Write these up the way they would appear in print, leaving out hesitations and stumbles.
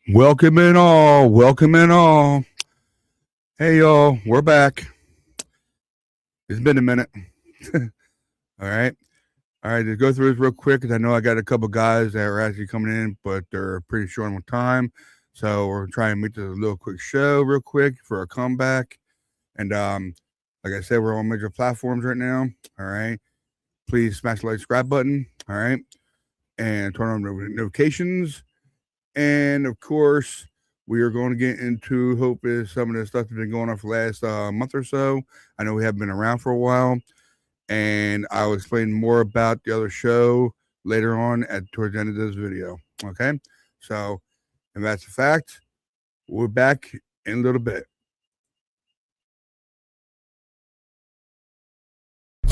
Welcome in all. Welcome in all. Hey, y'all. We're back. It's been a minute. All right. All right. To go through this real quick, because I know I got a couple guys that are actually coming in, but they're pretty short on time. So we're trying to make this a little quick show real quick for a comeback. And like I said, we're on major platforms right now. All right. Please smash the like subscribe button. All right. And turn on notifications. And of course, we are going to get into hope is some of the stuff that's been going on for the last month or so. I know we haven't been around for a while, and I'll explain more about the other show later on towards the end of this video. Okay, so and that's a fact. We're back in a little bit.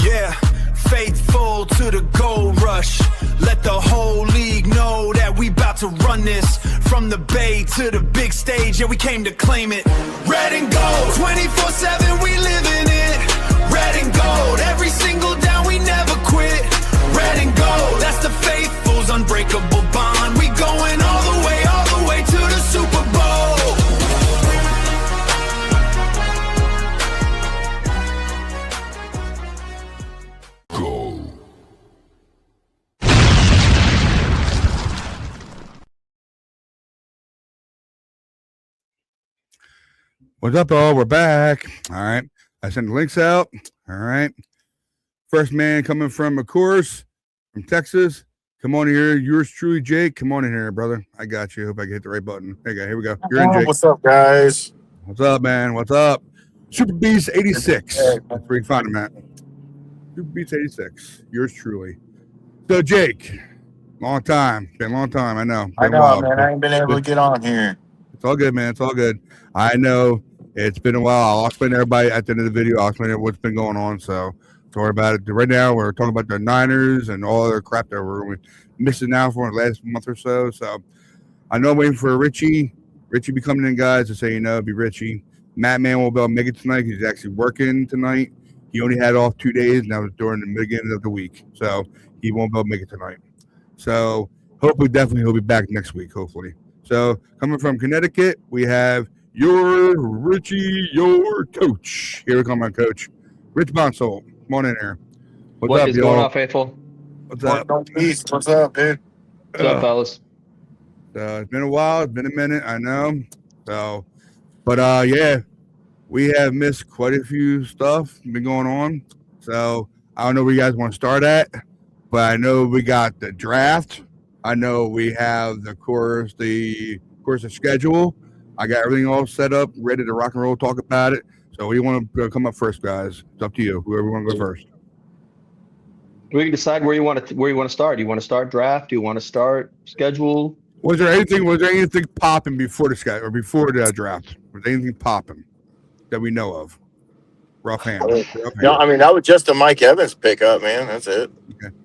Yeah, faithful to the gold rush. Let the whole league know that we about to run this. From the bay to the big stage, yeah, we came to claim it. Red and gold, 24/7, we living it. Red and gold, every single down, we never quit. Red and gold, that's the faithful's unbreakable bond. We going all the way to the Super Bowl. What's up, all? We're back. All right. I sent the links out. All right. First man coming from, of course, from Texas. Come on here. Yours truly, Jake. Come on in here, brother. I got you. Hope I can hit the right button. There you go. Here we go. You're in, Jake. What's up, guys? What's up, man? What's up? Super Beast 86. That's where you find him at. Super Beast 86. Yours truly. So, Jake, long time. Been a long time. I know. I know, man. I ain't been able to get on here. It's all good, man. It's all good. I know it's been a while. I'll explain to everybody at the end of the video. I'll explain what's been going on. So don't worry about it. Right now, we're talking about the Niners and all other crap that we're missing now for the last month or so. So I know I'm waiting for Richie. Richie be coming in, guys, to say, be Richie. Matt Man won't be able to make it tonight. He's actually working tonight. He only had off 2 days, and that was during the beginning of the week. So he won't be able to make it tonight. So hopefully, definitely, he'll be back next week, hopefully. So coming from Connecticut, we have your Richie, your coach. Here we come, my coach, Rich Bonsall. Come on in here. What up, is going on, faithful? What's up? East. What's up, dude? What's up, fellas? It's been a while. It's been a minute. I know. So, but yeah, we have missed quite a few stuff been going on. So I don't know where you guys want to start at, but I know we got the draft. I know we have the course of schedule. I got everything all set up, ready to rock and roll, talk about it. So you want to come up first, guys? It's up to you. Whoever want to go first. We can decide where you want to start. Do you want to start draft? Do you want to start schedule? Was there anything popping before the schedule or before the draft? Was there anything popping that we know of? Rough hand. No, I mean, that was just a Mike Evans pickup, man. That's it.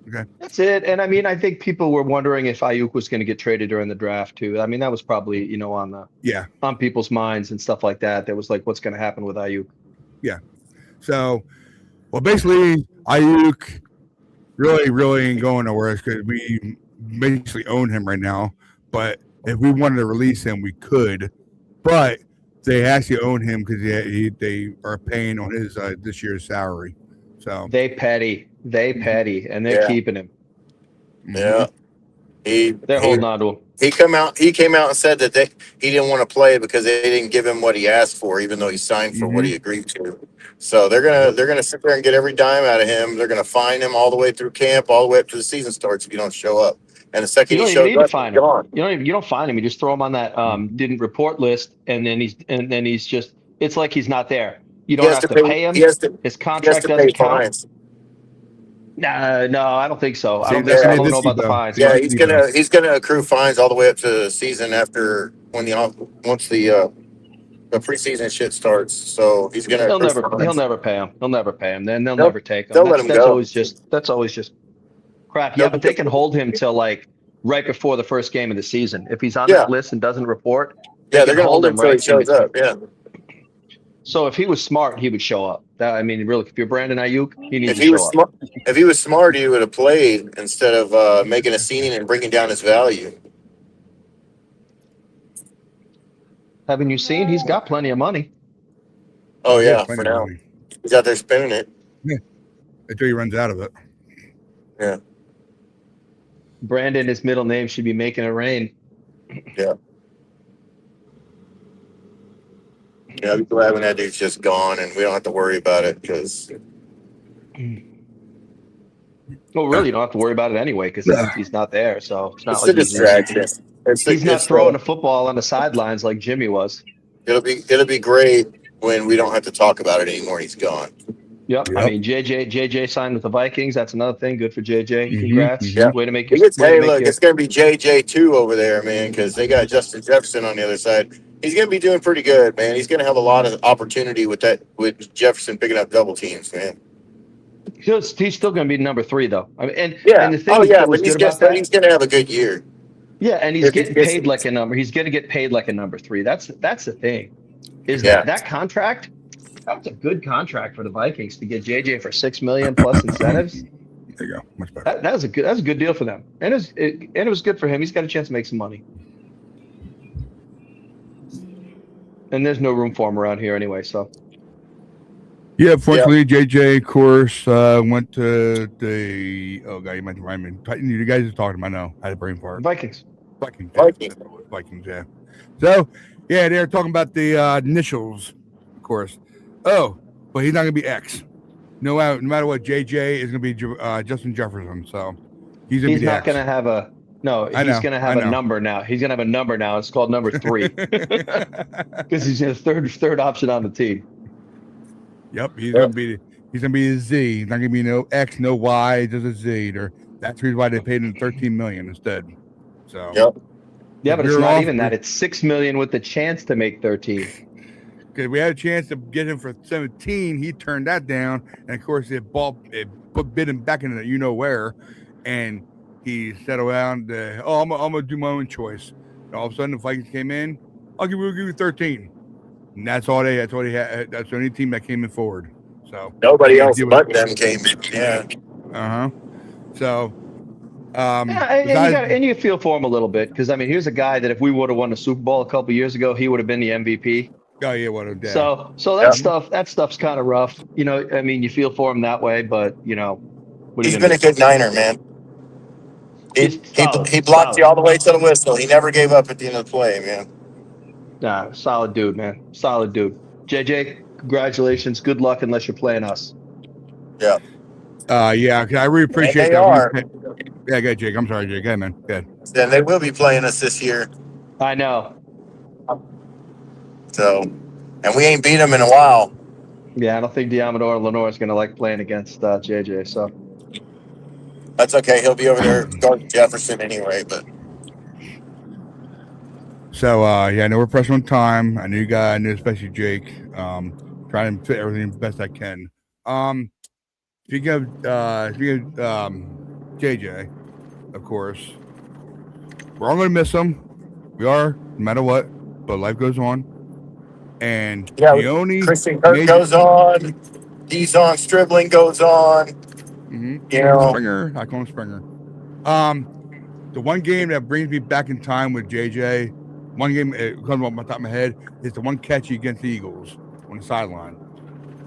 Okay. That's it. And I mean, I think people were wondering if Ayuk was going to get traded during the draft too. I mean, that was probably, on people's minds and stuff like that. There was like, what's going to happen with Ayuk? Yeah. So, well, basically, Ayuk really ain't going nowhere because we basically own him right now. But if we wanted to release him, we could. But they actually own him because they are paying on his this year's salary. So they petty, and they're keeping him. Yeah, they're holding on to him. He came out and said that he didn't want to play because they didn't give him what he asked for, even though he signed for what he agreed to. So they're gonna sit there and get every dime out of him. They're gonna fine him all the way through camp, all the way up to the season starts if you don't show up. And the second he shows up, he's gone. You don't find him. You just throw him on that didn't report list, and then he's just. It's like he's not there. You don't have to pay him. His contract doesn't count. No, I don't think so. I don't know about the fines. Yeah, he's gonna accrue fines all the way up to the season after once the preseason shit starts. So he's gonna. He'll never pay him. Then they'll never take him. They'll let him go. That's always just crap. Yeah, but they can hold him till like right before the first game of the season. If he's on that list and doesn't report, they're gonna hold him until he shows up. Yeah. So if he was smart, he would show up. I mean, really, if you're Brandon Ayuk, he needs to show up. If he was smart, he would have played instead of making a scene and bringing down his value. Haven't you seen? He's got plenty of money. Oh yeah, for now. He's out there spinning it. Yeah. Until he runs out of it. Yeah. Brandon, his middle name should be making it rain. Yeah. Yeah, I'll be glad when that dude's just gone and we don't have to worry about it because. Well, really, you don't have to worry about it anyway because he's not there. So it's not It's like a distraction. He's not throwing a football on the sidelines like Jimmy was. It'll be great when we don't have to talk about it anymore. He's gone. Yep. I mean, JJ signed with the Vikings. That's another thing. Good for JJ. Congrats. Yeah. Way to make your. Hey, look, it's going to be JJ2 over there, man, because they got Justin Jefferson on the other side. He's going to be doing pretty good, man. He's going to have a lot of opportunity with Jefferson picking up double teams, man. He's still going to be number 3, though. I mean, and the thing but he's going to have a good year. Yeah, and he's getting paid like a number. He's going to get paid like a number 3. That's the thing. Is that contract? That was a good contract for the Vikings to get JJ for $6 million plus incentives. There you go. Much better. That was a good deal for them, and it was good for him. He's got a chance to make some money. And there's no room for him around here anyway. So. Yeah, fortunately, JJ, of course, went to the. Oh God, you might remind me. You guys are talking about. I know. I had a brain fart. Vikings. Yeah. So, yeah, they're talking about the initials, of course. Oh, but he's not going to be X. No matter what, JJ is going to be Justin Jefferson. So he's not going to have a He's going to have a number now. He's going to have a number now. It's called number 3 because he's the third option on the team. Yep, he's going to be a Z. He's not going to be no X, no Y, just a Z. That's the reason why they paid him $13 million instead. So. Yep. Yeah, but it's not even that. It's $6 million with the chance to make 13. Because we had a chance to get him for 17, he turned that down, and of course it bid him back into you know where, and he said around, I'm gonna do my own choice. And all of a sudden the Vikings came in, we'll give you 13, and that's all they had. That's the only team that came in forward. So nobody else but them came in. Yeah. So. And you feel for him a little bit because I mean here's a guy that if we would have won the Super Bowl a couple years ago, he would have been the MVP. Oh yeah, what a dad. So that stuff's kind of rough. You know, I mean, you feel for him that way, but you know, he's been a good Niner, man. He blocked you all the way to the whistle. He never gave up at the end of the play, man. Nah, solid dude, man. Solid dude. JJ, congratulations. Good luck unless you're playing us. Yeah. Yeah, I really appreciate that. Yeah, go Jake. I'm sorry, Jake. Go ahead, man. Go ahead. Then they will be playing us this year. I know. So, and we ain't beat them in a while. Yeah, I don't think Diamador Lenore is going to like playing against JJ. So that's okay. He'll be over there guarding Jefferson anyway. But so, yeah, I know we're pressing on time. I knew especially Jake. Trying to fit everything the best I can. Speaking of JJ, of course, we're all going to miss him. We are, no matter what. But life goes on. And the only Christian Kirk goes on. Dezon Stribling goes on. You know, Springer. I call him Springer. The one game that brings me back in time with JJ, one game it comes off my top of my head is the one catch against the Eagles on the sideline,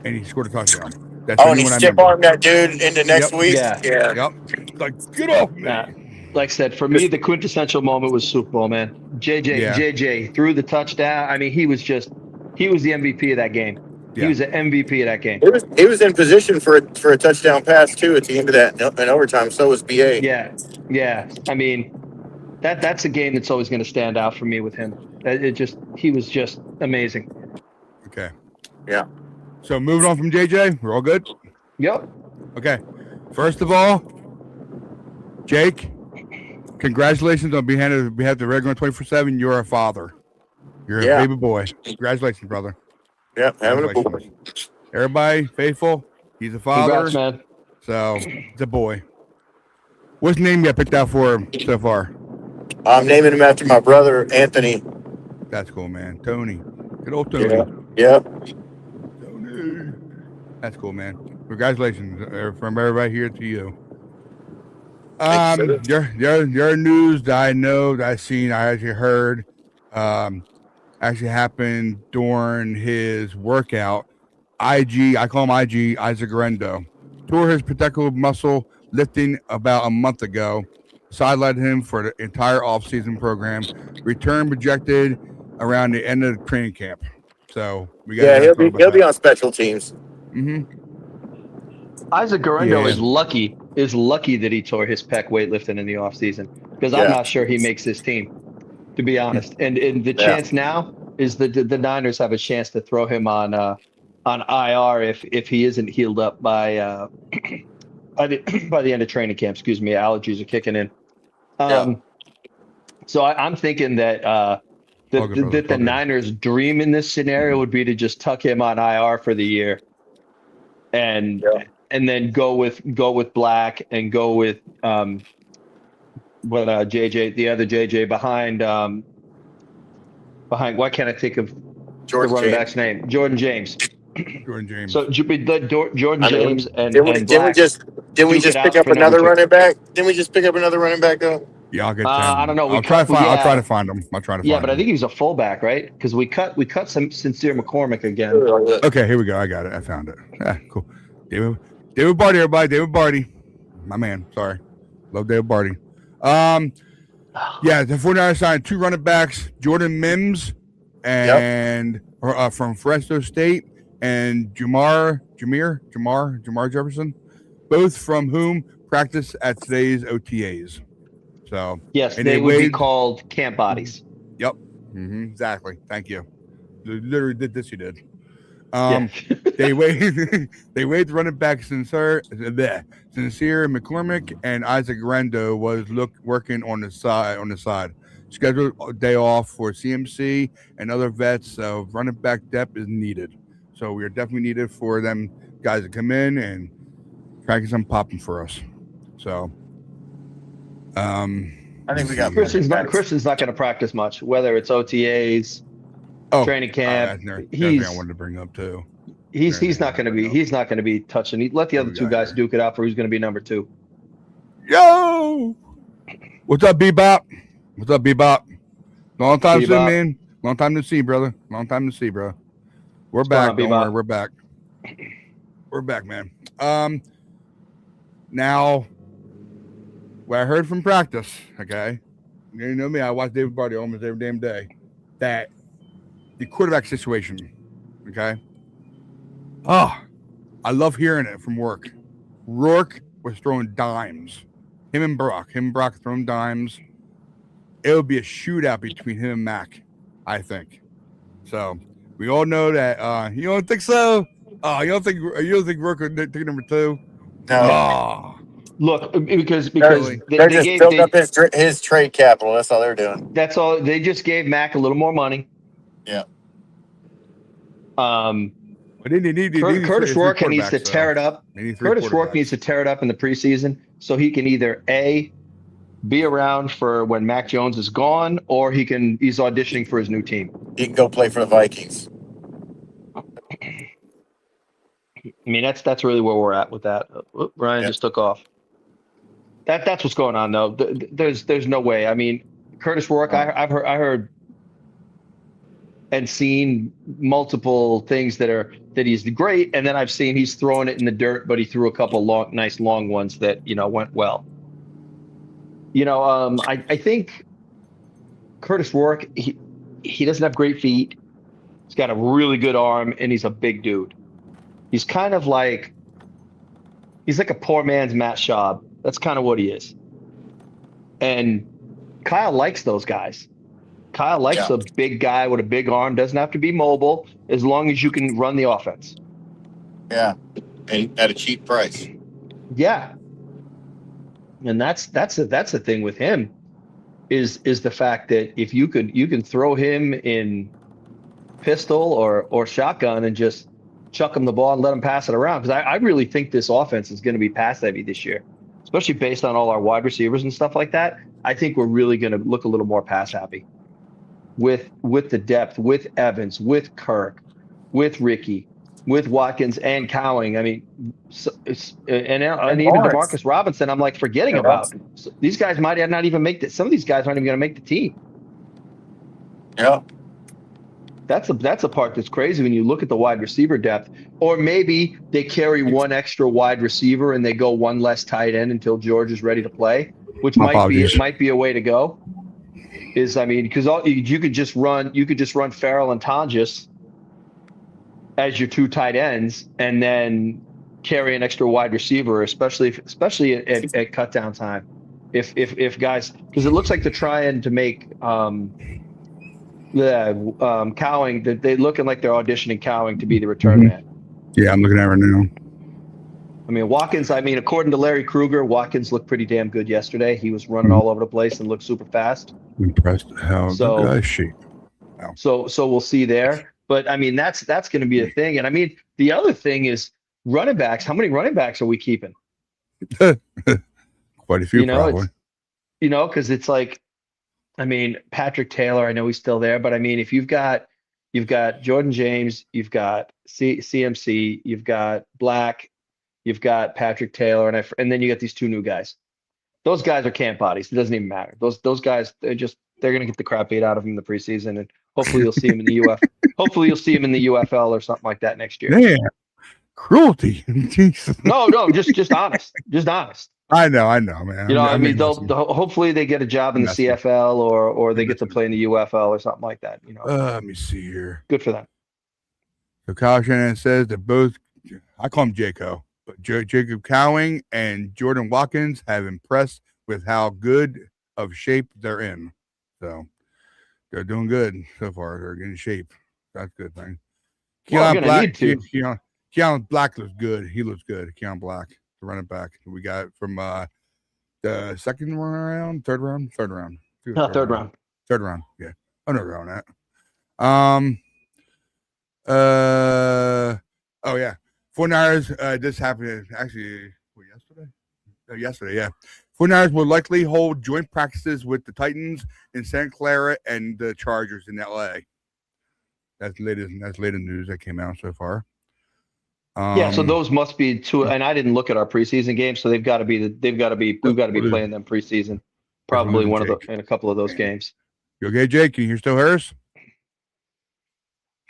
and he scored a touchdown. That's and he stiff-armed that dude into next week. Yeah. Yep. Like, get off me. Like I said, for me, the quintessential moment was Super Bowl, man. JJ threw the touchdown. I mean, he was the MVP of that game. Yeah. He was the MVP of that game. He was in position for a touchdown pass too at the end of that in overtime. So was BA. Yeah. I mean, that's a game that's always going to stand out for me with him. He was just amazing. Okay. Yeah. So moving on from JJ, we're all good. Yep. Okay. First of all, Jake, congratulations on behalf of the regular 24/7. You're a father. You're a baby boy. Congratulations, brother. Yep, having a boy. Everybody faithful. He's a father. Congrats, man. So it's a boy. What's the name you picked out for him so far? I'm naming him after my brother, Anthony. That's cool, man. Tony. Good old Tony. Yeah. Tony. That's cool, man. Congratulations from everybody here to you. Your news that I know, that I've seen, I actually heard. I actually happened during his workout. I call him IG, Isaac Rendo, tore his pectoral muscle lifting about a month ago, sidelined him for the entire offseason program. Return projected around the end of the training camp. So we got he'll be on special teams. Isaac Garendo is lucky that he tore his pec weightlifting in the offseason, because I'm not sure he makes this team, to be honest. And the chance now is that the Niners have a chance to throw him on IR if he isn't healed up by the end of training camp. Excuse me, allergies are kicking in. So I'm thinking that the Niners' dream in this scenario would be to just tuck him on IR for the year, and then go with Black and go with JJ, the other JJ behind why can't I think of the running back's name? Jordan James. Jordan James. So Jordan James and didn't we just pick up another running back? Didn't we just pick up another running back though? Yeah, I'll get. I don't know. I'll try to find him. Yeah, but I think he was a fullback, right? Because we cut some Sincere McCormick again. Okay, here we go. I got it. I found it. Yeah, cool. David Barty, everybody. David Barty, my man. Sorry, love David Barty. Yeah, the 49ers signed 2 running backs, Jordan Mims and from Fresno State, and Jamar Jefferson, both from whom practice at today's OTAs. So yes, they would be called camp bodies. Yep, exactly. Thank you. You literally did this. You did. They weighed running back Sincere McCormick, and Isaac Rendo was working on the side. Scheduled day off for CMC and other vets, so running back depth is needed. So we are definitely needed for them guys to come in and try to get some popping for us. So I think we got Christian's not going to practice much, whether it's OTAs, training camp. He's I wanted to bring up too. He's not going to be touching. Let the other 2 guys duke it out for who's going to be number 2. Yo, what's up, Bebop? Long time to see, man. Long time to see, brother. Long time to see, bro. We're back. Don't worry, we're back. We're back, man. Now, what I heard from practice, okay, you know me, I watch David Barty almost every damn day, that the quarterback situation, okay? I love hearing it from Rourke. Rourke was throwing dimes. Him and Brock throwing dimes. It would be a shootout between him and Mac, I think. So we all know that. You don't think so? You don't think Rourke would take number 2? No. Look, because they're just building up his trade capital. That's all they're doing. That's all. They just gave Mac a little more money. Yeah. Curtis Rourke needs to tear it up. Curtis Rourke needs to tear it up in the preseason so he can either be around for when Mac Jones is gone, or he's auditioning for his new team. He can go play for the Vikings. I mean, that's really where we're at with that. Ryan just took off. That's what's going on, though. There's no way. I mean, Curtis Rourke, I heard and seen multiple things that he's great, and then I've seen he's throwing it in the dirt, but he threw a couple nice long ones that went well. I think Curtis Rourke, he doesn't have great feet. He's got a really good arm, and he's a big dude. He's kind of like a poor man's Matt Schaub. That's kind of what he is. And Kyle likes those guys. Kyle likes a big guy with a big arm. Doesn't have to be mobile, as long as you can run the offense. Yeah, and at a cheap price. Yeah, and that's the thing with him, is the fact that if you can throw him in pistol or shotgun and just chuck him the ball and let him pass it around, because I really think this offense is going to be pass heavy this year, especially based on all our wide receivers and stuff like that. I think we're really going to look a little more pass happy with the depth, with Evans, with Kirk, with Ricky, with Watkins and Cowing. I mean, and even DeMarcus Robinson, I'm like forgetting about. So these guys might not even make it. Some of these guys aren't even going to make the team. Yeah. That's a part that's crazy when you look at the wide receiver depth. Or maybe they carry one extra wide receiver and they go one less tight end until George is ready to play, which My might be apologies. a way to go. Because you could just run Farrell and Tonjes as your two tight ends, and then carry an extra wide receiver, especially at cut down time. If guys, because it looks like they're trying to make Cowing, that they looking like they're auditioning Cowing to be the return man. Yeah, I'm looking at it right now. I mean, Watkins, according to Larry Krueger, Watkins looked pretty damn good yesterday. He was running all over the place and looked super fast. Impressed how the guy's shape. Wow. So we'll see there. But I mean, that's going to be a thing. And I mean, the other thing is running backs. How many running backs are we keeping? Quite a few, probably. Because it's like, I mean, Patrick Taylor, I know he's still there, but I mean, if you've got Jordan James, you've got CMC, you've got Black, you've got Patrick Taylor, and then you got these two new guys. Those guys are camp bodies. It doesn't even matter. Those guys, they're going to get the crap beat out of them in the preseason, and hopefully you'll see them in the Hopefully you'll see them in the UFL or something like that next year. Yeah, cruelty. No, just honest. Just honest. I know, man. Hopefully they get a job in the CFL or they get to play in the UFL or something like that. Let me see here. Good for them. So Kyle Shanahan says that both, I call him Jaco, but Jacob Cowing and Jordan Watkins have impressed with how good of shape they're in. So they're doing good so far. They're getting shape. That's a good thing. Keon Black looks good. He looks good. Keon Black, the running back we got from the second round, third round. Third round. Yeah. Another on that. Oh yeah. 49ers, this happened actually yesterday, yeah. 49ers will likely hold joint practices with the Titans in Santa Clara and the Chargers in LA. That's latest news that came out so far. So those must be two, and I didn't look at our preseason games, so we've got to be playing them preseason. Probably in a couple of those games. You okay, Jake? Can you hear still Harris?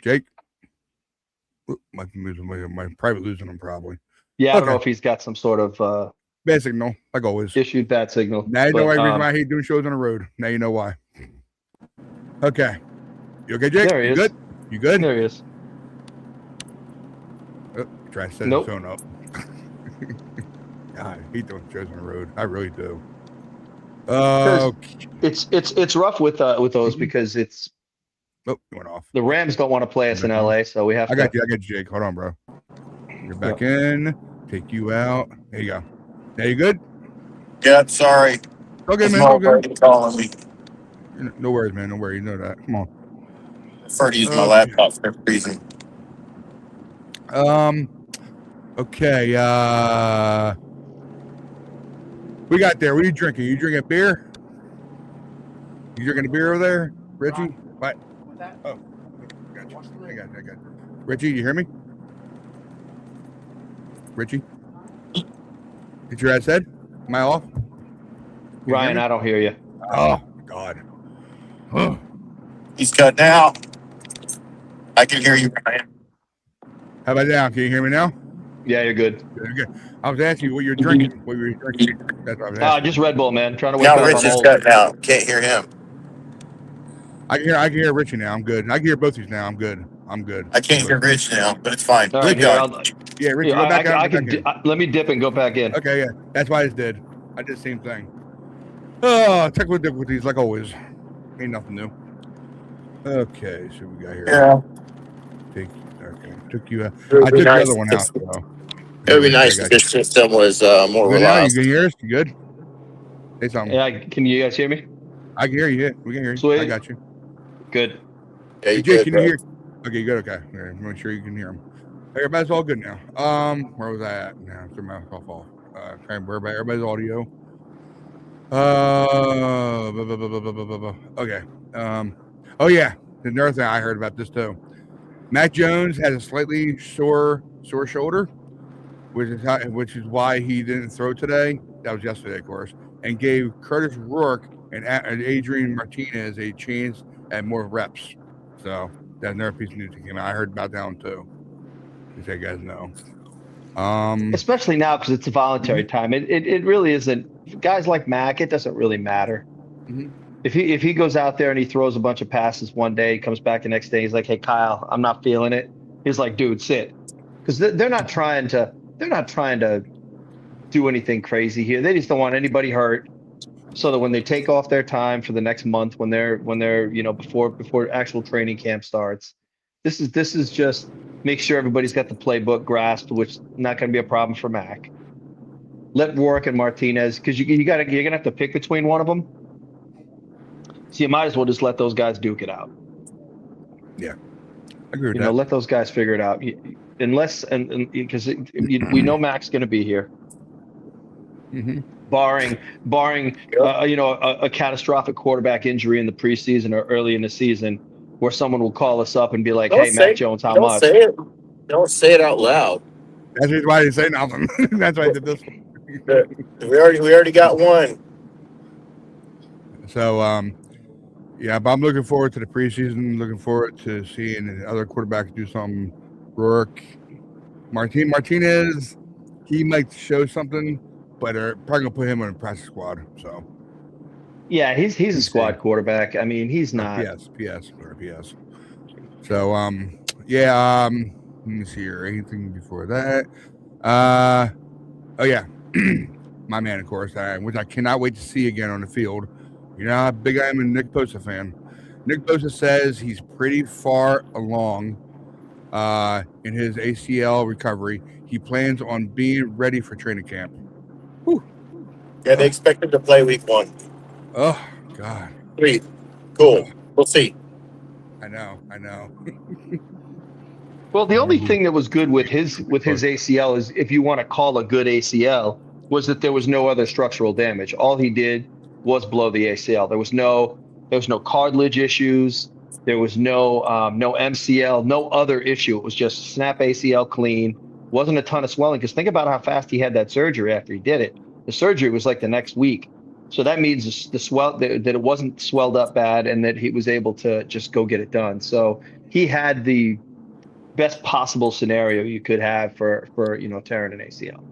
Jake? Might probably losing him probably. Yeah, I don't know if he's got some sort of bad signal, like always. Issued bad signal. Now you know why I hate doing shows on the road. Now you know why. Okay. You okay, Jake? There he is. Good? You good? There he is. Oh, try to set his phone up. God, I hate doing shows on the road. I really do. It's rough with those because it's. Oh, it went off. The Rams don't want to play us in LA, so we have to. I got you, Jake. Hold on, bro. You're back in. Take you out. There you go. Now you good? Yeah, sorry. Okay, man. Okay. Calling me. No worries, man. No worries. You know that. Come on. I prefer to use my laptop for every reason. Okay. We got there. What are you drinking? You drinking beer? You drinking a beer over there, Richie? What? Oh, got you. I got you. Richie, you hear me? Richie? Did your headset? Am I off? Ryan, I don't hear you. Oh, God. Oh. He's cutting out. I can hear you, Ryan. How about now? Can you hear me now? Yeah, you're good. Okay. I was asking you what you're drinking. That's what I was asking. Just Red Bull, man. Trying to wake now up. Rich is cutting out. Can't hear him. I can hear Richie now. I'm good. I can hear both of you now. I'm good. I can't hear Rich now, but it's fine. All right, yeah, Richie, go back out. Let me dip and go back in. Okay, yeah. That's why I just did. I did the same thing. Oh, technical difficulties, like always. Ain't nothing new. Okay, so we got here. Yeah. Took you out. I took the other one out, though. It would be nice if this system was more reliable. You can hear us? You good? Say something. Yeah, can you guys hear me? I can hear you. Yeah, we can hear you. Sweet. I got you. Good. Yeah, hey, Jake, can you hear? Okay, good. Okay, make sure you can hear him. Everybody's all good now. Where was I at? Now, threw my mouth off. Everybody's audio. Okay. Oh yeah. Another thing I heard about this too. Mac Jones has a slightly sore shoulder, which is why he didn't throw today. That was yesterday, of course, and gave Curtis Rourke and Adrian Martinez a chance at more reps. So That's another piece of news that came out. I heard about that one too. Just so you guys know. Especially now because it's a voluntary time. It really isn't. Guys like Mac, it doesn't really matter. Mm-hmm. If he goes out there and he throws a bunch of passes one day, he comes back the next day, he's like, "Hey Kyle, I'm not feeling it." He's like, "Dude, sit," because they're not trying to do anything crazy here. They just don't want anybody hurt, so that when they take off their time for the next month, when they're before actual training camp starts, this is just make sure everybody's got the playbook grasped, which is not going to be a problem for Mac. Let Rourke and Martinez, because you're gonna have to pick between one of them. So you might as well just let those guys duke it out. Yeah, I agree with that. Let those guys figure it out. Unless because we know Mac's going to be here, barring a catastrophic quarterback injury in the preseason or early in the season, where someone will call us up and be like, "Hey, Mac Jones, how much?" Don't say it out loud. That's why I didn't say nothing. That's why I did this one. We already got one. So yeah, but I'm looking forward to the preseason. Looking forward to seeing the other quarterbacks do something. Rourke, Martinez, he might show something, but they're probably gonna put him on a practice squad. So yeah, he's a squad quarterback. I mean, he's not. PS. So yeah, let me see here. Anything before that? Oh yeah, my man, of course, which I cannot wait to see again on the field. You know how big I am a Nick Bosa fan. Nick Bosa says he's pretty far along in his ACL recovery. He plans on being ready for training camp. Whew. Yeah, they expect him to play week 1. Oh, God. Sweet. Cool. We'll see. I know. Well, the only thing that was good with his ACL is, if you want to call a good ACL, was that there was no other structural damage. All he did was blow the ACL. There was no cartilage issues. There was no MCL, no other issue. It was just snap ACL clean. Wasn't a ton of swelling, because think about how fast he had that surgery after he did it. The surgery was like the next week. So that means that it wasn't swelled up bad, and that he was able to just go get it done. So he had the best possible scenario you could have for tearing an ACL.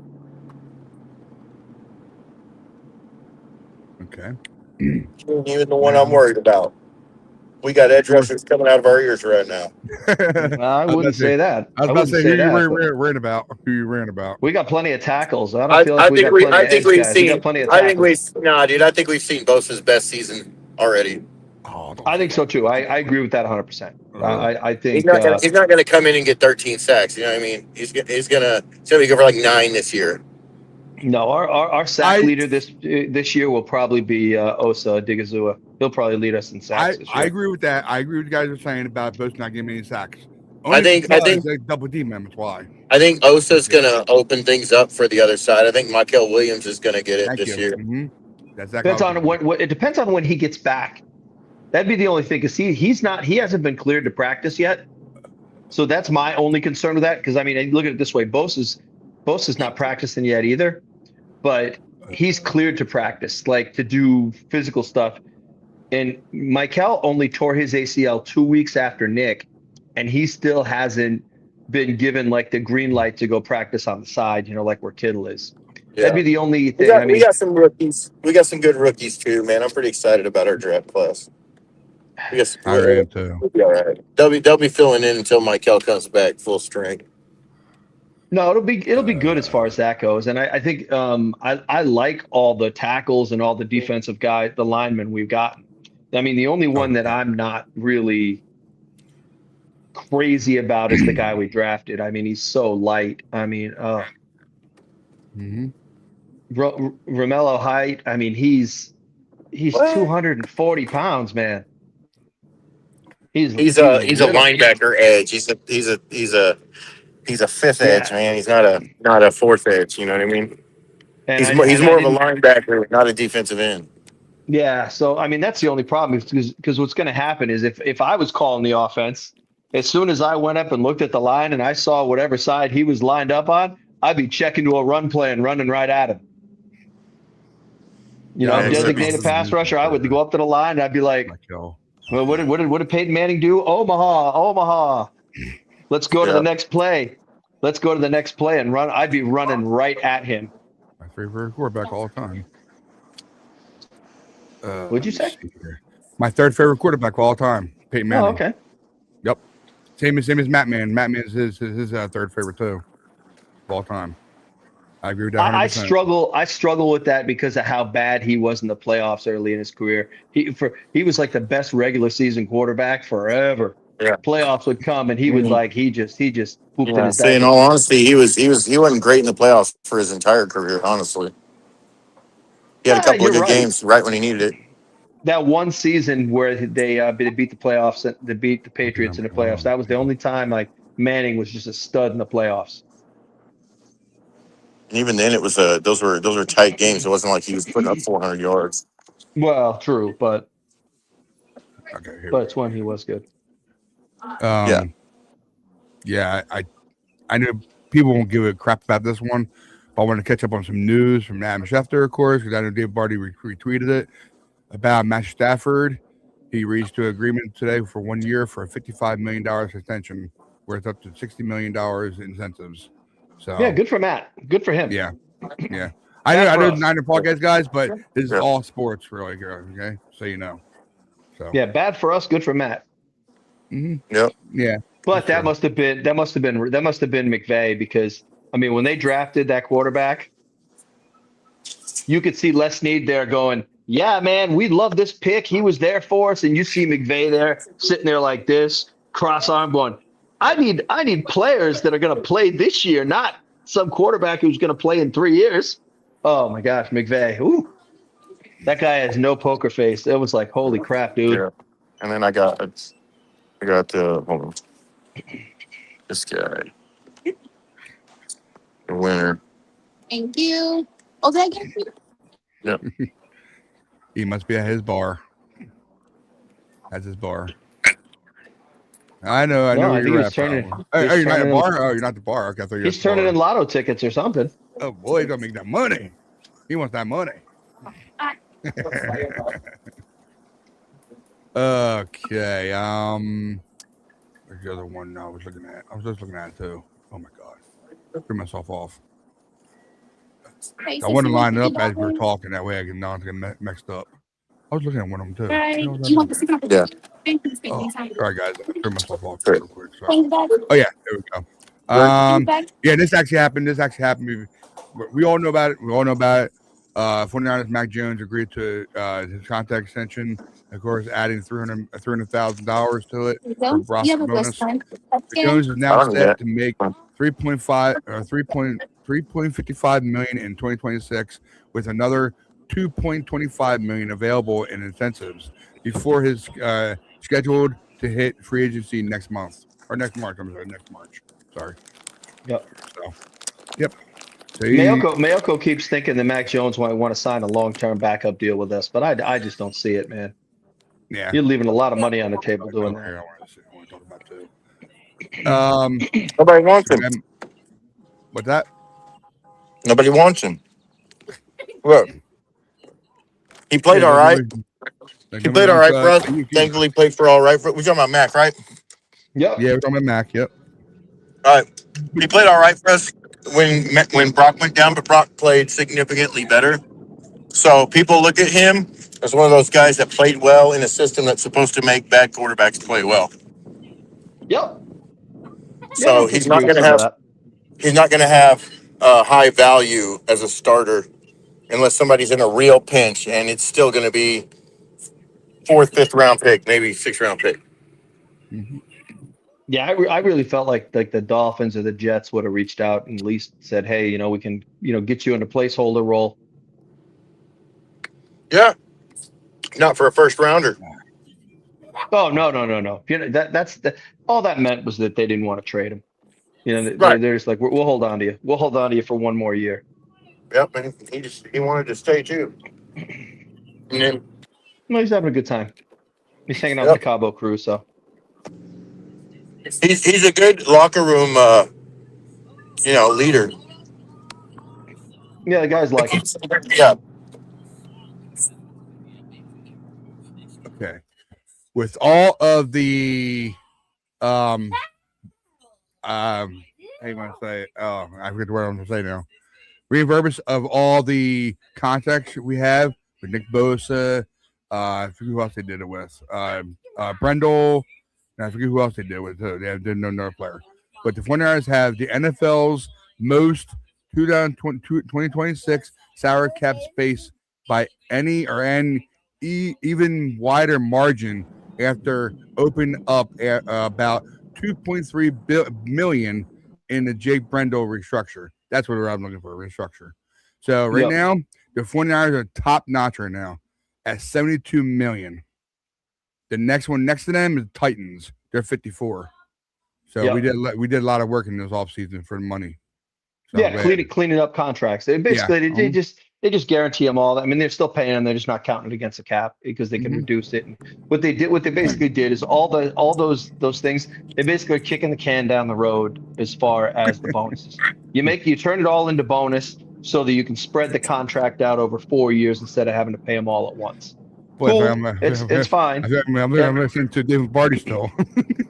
Okay. Even the one I'm worried about. We got edge rushers coming out of our ears right now. I wouldn't say that. I was about to say who you ran about. Who you ran about? We got plenty of tackles. I don't feel like we got plenty of edge guys. We got plenty of tackles. I think we've seen Bosa's best season already. Oh, I think so too. I agree with that 100%. I think he's not going to come in and get 13 sacks. You know what I mean? He's going to go for like 9 this year. No, our sack leader this year will probably be Osa Digizua. He'll probably lead us in sacks this year. I agree with that. I agree with you guys are saying about both not getting any sacks. I think like double D man. That's why. I think Osa's going to open things up for the other side. I think Michael Williams is going to get it this year. Mm-hmm. That's depends on it depends on when he gets back. That'd be the only thing, because he hasn't been cleared to practice yet. So that's my only concern with that. Because I mean, look at it this way: Bosa's not practicing yet either. But he's cleared to practice, like to do physical stuff. And Michael only tore his ACL 2 weeks after Nick, and he still hasn't been given like the green light to go practice on the side, like where Kittle is. Yeah. That'd be the only thing. We got some rookies. We got some good rookies too, man. I'm pretty excited about our draft class. I am too. We'll be all right. They'll be filling in until Michael comes back full strength. No, it'll be good as far as that goes, and I think I like all the tackles and all the defensive guys, the linemen we've gotten. I mean, the only one that I'm not really crazy about is the guy we drafted. I mean, he's so light. I mean, Romello Height. I mean, he's 240 pounds, man. He's a linebacker edge. He's a fifth edge, man. He's not a fourth edge. You know what I mean? He's more of a linebacker, not a defensive end. Yeah. So I mean, that's the only problem, because what's going to happen is if I was calling the offense, as soon as I went up and looked at the line and I saw whatever side he was lined up on, I'd be checking to a run play and running right at him. Designated pass rusher, I would go up to the line and I'd be like, Well, what did Peyton Manning do? Omaha. Let's go to the next play. Let's go to the next play and run. I'd be running right at him. My favorite quarterback all the time. What'd you say? My third favorite quarterback of all time, Peyton Manning. Oh, okay. Yep. Same as Matt Man. Matt Man's his third favorite too, of all time. I agree with that. 100%. I struggle with that because of how bad he was in the playoffs early in his career. He was like the best regular season quarterback forever. Yeah. Playoffs would come and he would he just pooped in his See, in all honesty, he wasn't great in the playoffs for his entire career. Honestly, he had a couple of good games right when he needed it. That one season where they beat the playoffs, they beat the Patriots in the playoffs. That was the only time like Manning was just a stud in the playoffs. And even then, it was those were tight games. It wasn't like he was putting up 400 yards. Well, true, but but it's when he was good. Yeah, I know people won't give a crap about this one, but I want to catch up on some news from Adam Schefter, of course, because I know Dave Barty retweeted it about Matt Stafford. He reached an agreement today for 1 year for a $55 million extension, worth up to $60 million in incentives. So yeah, good for Matt. Good for him. Yeah. I know Niner podcast guys, but this is all sports, really. Okay, so you know. So yeah, bad for us, good for Matt. Mm-hmm. Yep. Yeah. But that must have been McVay, because I mean when they drafted that quarterback, you could see Les Snead there going, yeah, man, we love this pick. He was there for us, and you see McVay there sitting there like this, cross-armed, going, I need players that are going to play this year, not some quarterback who's going to play in 3 years. Oh my gosh, McVay. Ooh. That guy has no poker face. It was like, holy crap, dude. Yeah. And then I got hold on. This guy. The winner. Thank you. Oh, did I get it? Yep. He must be at his bar. That's his bar. I know. I think he's turning. Are you not at the bar? Oh, you're not at the bar. Okay, I thought you were he's turning in lotto tickets or something. Oh boy, he's gonna make that money. He wants that money. Okay. Where's the other one I was looking at? I was just looking at it too. Oh my god. Threw myself off. I want to line it up as we're talking. That way I can not get mixed up. I was looking at one of them too. You want the secret? Yeah. Oh, sorry guys, I threw myself off real quick. Oh yeah, there we go. Yeah, this actually happened. We all know about it. 49ers Mac Jones agreed to his contract extension. Of course, adding $300,000 to it for roster bonus. Jones is now set to make $3.55 million in 2026, with another $2.25 million available in incentives before his scheduled to hit free agency next March. Sorry. Yep. So, yep. So Mayoko keeps thinking that Mac Jones might want to sign a long-term backup deal with us, but I just don't see it, man. Yeah. You're leaving a lot of money on the table doing that. I want to talk about too. Nobody wants him. What's that? Nobody wants him. Look. He played all right. He played all right for us. Thankfully, played for all right. We're talking about Mac, right? Yep. Yeah, we're talking about Mac. Yep. All right. He played all right for us when Brock went down, but Brock played significantly better. So people look at him as one of those guys that played well in a system that's supposed to make bad quarterbacks play well. Yep. So he's not going to have high value as a starter unless somebody's in a real pinch, and it's still going to be 4th, 5th round pick, maybe 6th round pick. Mm-hmm. Yeah, I really felt like the Dolphins or the Jets would have reached out and at least said, hey, we can, get you in a placeholder role. Yeah. Not for a first rounder. Oh, no. That's all that meant was that they didn't want to trade him. Right. They're just like, we'll hold on to you. We'll hold on to you for one more year. Yep, and he wanted to stay too. And then, well, he's having a good time. He's hanging out with the Cabo crew, so he's a good locker room, leader. Yeah, the guys like him. Yeah. Okay. with all of the how you want to say? Oh, I forget what I'm going to say now. Refurbished of all the contracts we have with Nick Bosa. I forget who else they did it with. Brendel. And I forget who else they did it with. They did another player. But the 49ers have the NFL's most 2026 salary cap space by any or an even wider margin after opening up about 2.3 million in the Jake Brendel restructure. That's what I'm looking for, restructure. So right now, the 49ers are top notch right now at 72 million. The next one next to them is Titans. They're 54. So we did a lot of work in this offseason for the money. So cleaning up contracts. They basically they just guarantee them all. I mean, they're still paying them. They're just not counting it against the cap because they can reduce it. And what they basically did is all those things. They basically are kicking the can down the road as far as the bonuses. You turn it all into bonus so that you can spread the contract out over 4 years instead of having to pay them all at once. Cool. It's fine. I'm listening to David Barty still.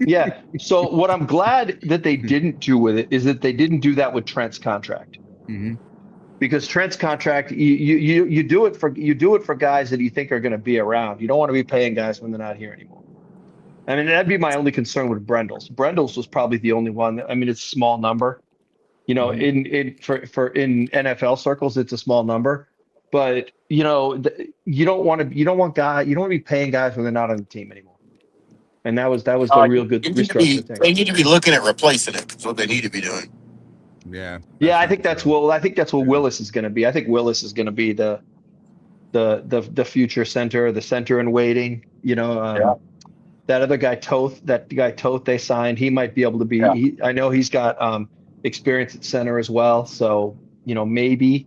Yeah. So what I'm glad that they didn't do with it is that they didn't do that with Trent's contract. Because Trent's contract, you do it for guys that you think are going to be around. You don't want to be paying guys when they're not here anymore. I mean, that'd be my only concern with Brendel's. Brendel's was probably the only one. I mean, it's a small number. You know, in NFL circles, it's a small number. But you don't want to be paying guys when they're not on the team anymore. And that was the real good restructure thing. They need to be looking at replacing it. That's what they need to be doing. Yeah. I think that's what Willis is going to be. I think Willis is going to be the future center, the center in waiting. That other guy Toth they signed, he might be able to be. I know he's got experience at center as well. So maybe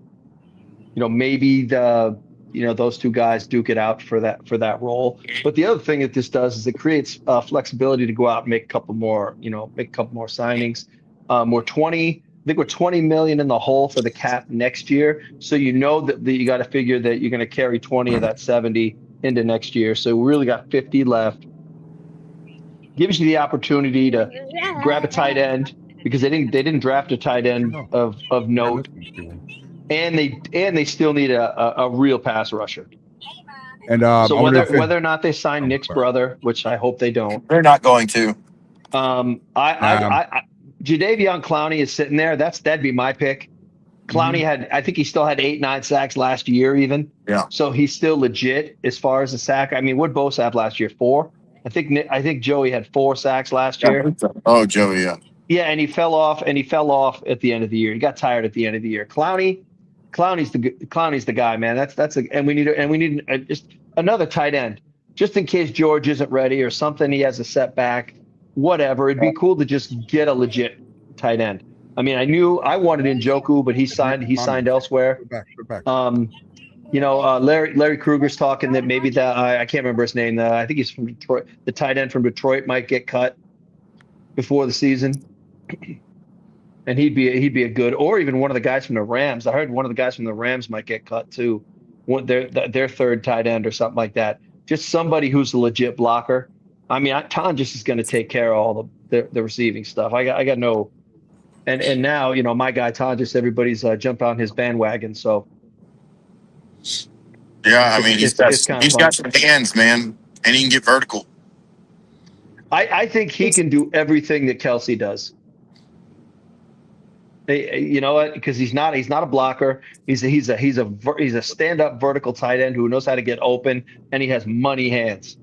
those two guys duke it out for that role. But the other thing that this does is it creates flexibility to go out and make a couple more signings. I think we're 20 million in the hole for the cap next year. So that you got to figure that you're going to carry 20 of that 70 into next year. So we really got 50 left. Gives you the opportunity to grab a tight end because they didn't draft a tight end of note. And they still need a real pass rusher. And so whether or not they sign Nick's brother, which I hope they don't, they're not going to. Jadeveon Clowney is sitting there. That'd be my pick. Clowney I think he still had 8-9 sacks last year even. Yeah. So he's still legit as far as the sack. I mean, what did Bosa have last year? 4. I think Joey had 4 sacks last year. Oh, Joey, yeah. Yeah, and he fell off at the end of the year. He got tired at the end of the year. Clowney's the guy, man. And we need just another tight end, just in case George isn't ready or something. He has a setback, whatever. It'd be cool to just get a legit tight end. I mean, I wanted Njoku, but he signed elsewhere. Larry Kruger's talking that maybe that I can't remember his name. I think he's from Detroit. The tight end from Detroit might get cut before the season. And he'd be a good, or even one of the guys from the Rams. I heard one of the guys from the Rams might get cut too. Their third tight end or something like that. Just somebody who's a legit blocker. I mean, Tom just is going to take care of all the receiving stuff. I got no, and now my guy Tom just everybody's jumped on his bandwagon. So yeah, I mean he's got some hands, man, and he can get vertical. I think he can do everything that Kelsey does. You know what? Because he's not a blocker. He's a stand-up vertical tight end who knows how to get open, and he has money hands.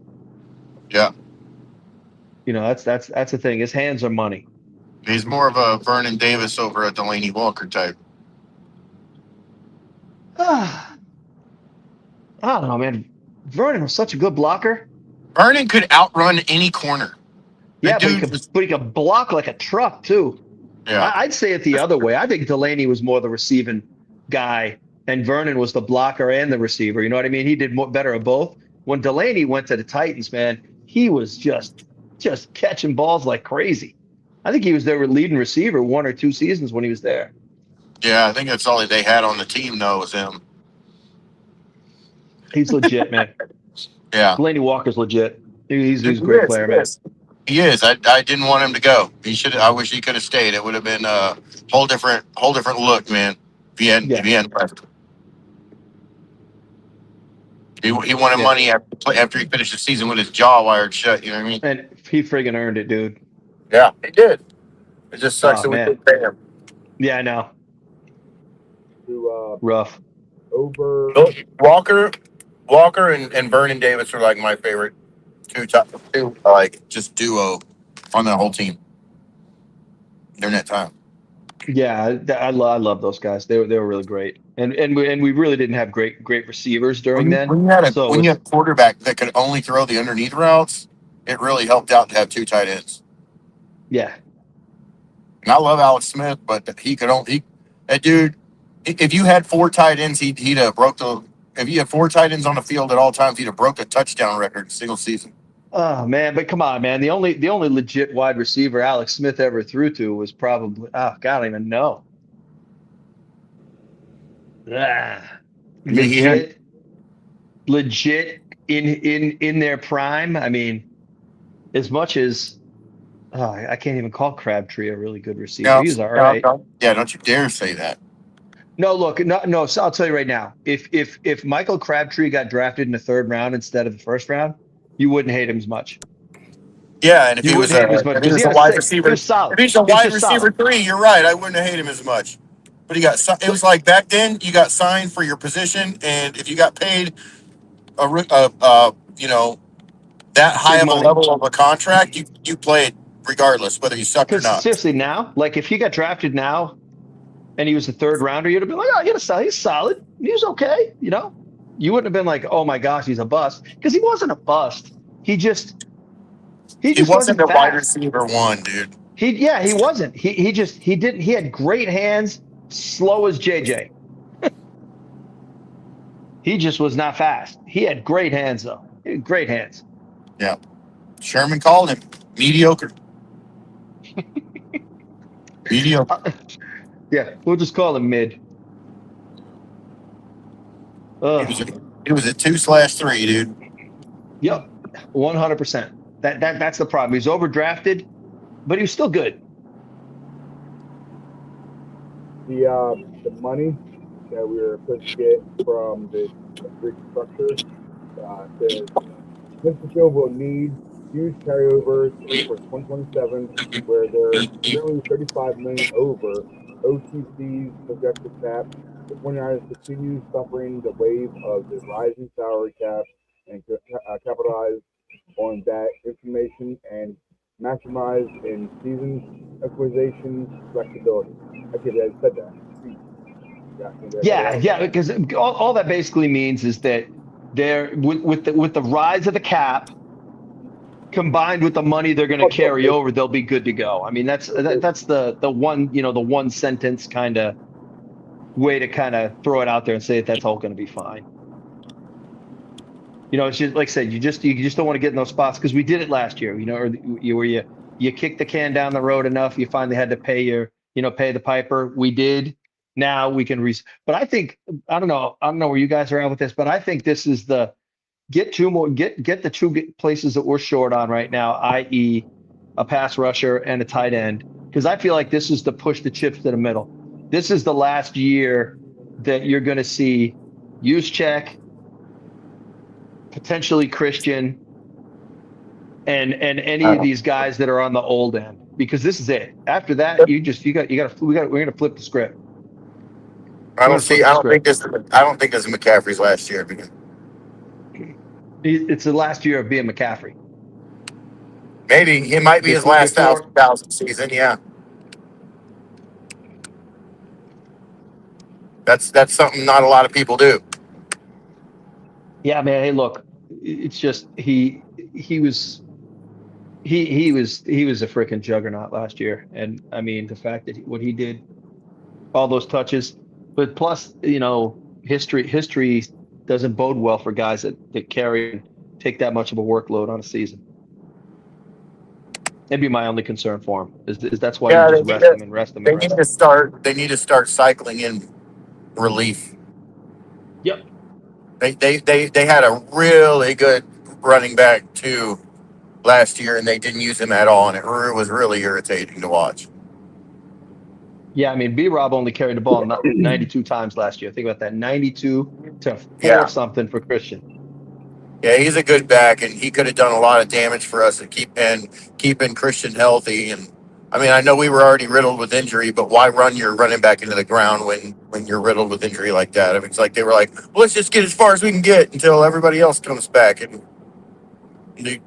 Yeah. That's the thing. His hands are money. He's more of a Vernon Davis over a Delaney Walker type. I don't know, man. Vernon was such a good blocker. Vernon could outrun any corner. Yeah, but he could block like a truck too. Yeah. I'd say it the other way. I think Delaney was more the receiving guy, and Vernon was the blocker and the receiver. You know what I mean? He did better of both. When Delaney went to the Titans, man, he was just catching balls like crazy. I think he was their leading receiver 1 or 2 seasons when he was there. Yeah, I think that's all they had on the team, though, was him. He's legit, man. Yeah. Delaney Walker's legit. He's a great player, man. He is. I didn't want him to go. He should. I wish he could have stayed. It would have been a whole different look, man. If he hadn't left. He wanted money after he finished the season with his jaw wired shut. You know what I mean? And he friggin' earned it, dude. Yeah, he did. It just sucks that we couldn't pay him. Yeah, I know. Rough. Over Walker and Vernon Davis are like my favorite two like just duo on that whole team during that time. Yeah, I love those guys. They were really great, and we really didn't have great receivers during then. When you had a quarterback that could only throw the underneath routes, it really helped out to have two tight ends. Yeah, and I love Alex Smith, but that dude. If you had four tight ends, he'd have broke the. If you had four tight ends on the field at all times, he'd have broke the touchdown record in a single season. Oh man, but come on, man. The only legit wide receiver Alex Smith ever threw to was probably God, I don't even know. Legit in their prime. I mean, as much as I can't even call Crabtree a really good receiver. He's all right. Yeah, don't you dare say that. No, look, no. So I'll tell you right now, if Michael Crabtree got drafted in the third round instead of the first round, you wouldn't hate him as much. Yeah, and if he was a wide receiver, if he's a wide receiver 3, you're right. I wouldn't hate him as much. But it was like back then, you got signed for your position, and if you got paid that high of a level of a contract, you played regardless whether you sucked or not. Seriously, now, like if he got drafted now, and he was a third rounder, you'd have been like, oh, he's solid. He was okay, You wouldn't have been like, oh my gosh, he's a bust, because he wasn't a bust. He wasn't a wide receiver 1, dude. He wasn't. He had great hands, slow as JJ. He just was not fast. He had great hands though. Great hands. Yeah. Sherman called him mediocre. Mediocre. Yeah, we'll just call him mid. It was a 2/3, dude. Yep, 100%. That's the problem. He's overdrafted, but he was still good. The money that we were supposed to get from the restructure says Smith will need huge carryovers for 2027, where they're nearly $35 million over OTC's projected cap. The 49ers continue suffering the wave of the rising salary cap and capitalize on that information and maximize in season equalization flexibility. I said that. Yeah, because all that basically means is that they're with the rise of the cap combined with the money they're going to carry over, they'll be good to go. I mean, that's the one sentence kind of way to kind of throw it out there and say that's all going to be fine. It's just like I said, you just don't want to get in those spots, because we did it last year. Where you kick the can down the road enough, you finally had to pay pay the piper. We did. Now we can but I think I don't know where you guys are at with this, but I think this is the get the two places that we're short on right now, i.e. a pass rusher and a tight end, because I feel like this is to push the chips to the middle. This is the last year that you're going to see Juszczyk, potentially Christian, and any of these guys that are on the old end, because this is it. After that, we're going to flip the script. I don't think this is McCaffrey's last year. It's the last year of being McCaffrey. Maybe it might be his last 1,000 season. Yeah, that's something not a lot of people do. Yeah, man. Hey, look, it's just he was a freaking juggernaut last year, and I mean the fact that what he did, all those touches, but plus history doesn't bode well for guys that carry and take that much of a workload on a season. That'd be my only concern for him. Is that's why you just rest him. They need to start cycling in relief. Yep. They had a really good running back too last year, and they didn't use him at all, and it was really irritating to watch. Yeah, I mean, B-Rob only carried the ball 92 times last year. Think about that, 92 to 4 Yeah. something for Christian. Yeah, he's a good back, and he could have done a lot of damage for us and keeping Christian healthy. And I mean, I know we were already riddled with injury, but why run your running back into the ground when you're riddled with injury like that? I mean, it's like they were like, well, let's just get as far as we can get until everybody else comes back. And I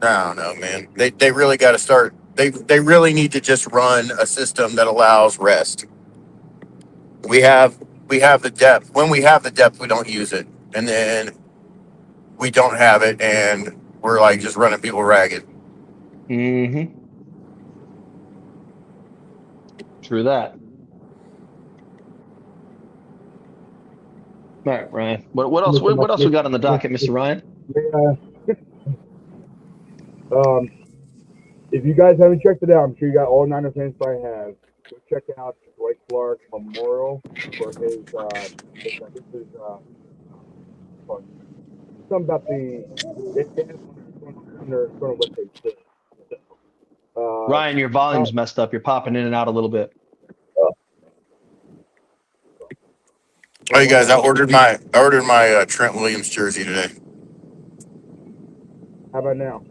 don't know, man. They really got to start. They really need to just run a system that allows rest. We have the depth. When we have the depth, we don't use it, and then we don't have it, and we're like just running people ragged. Mm-hmm. True that. All right, Ryan. What else? What else we got on the docket, Mr. Ryan? If you guys haven't checked it out, I'm sure you got all Niner fans probably have. Go check out Dwight Clark Memorial for his something about the Ryan, your volume's messed up. You're popping in and out a little bit. Oh, you guys, I ordered my Trent Williams jersey today. How about now?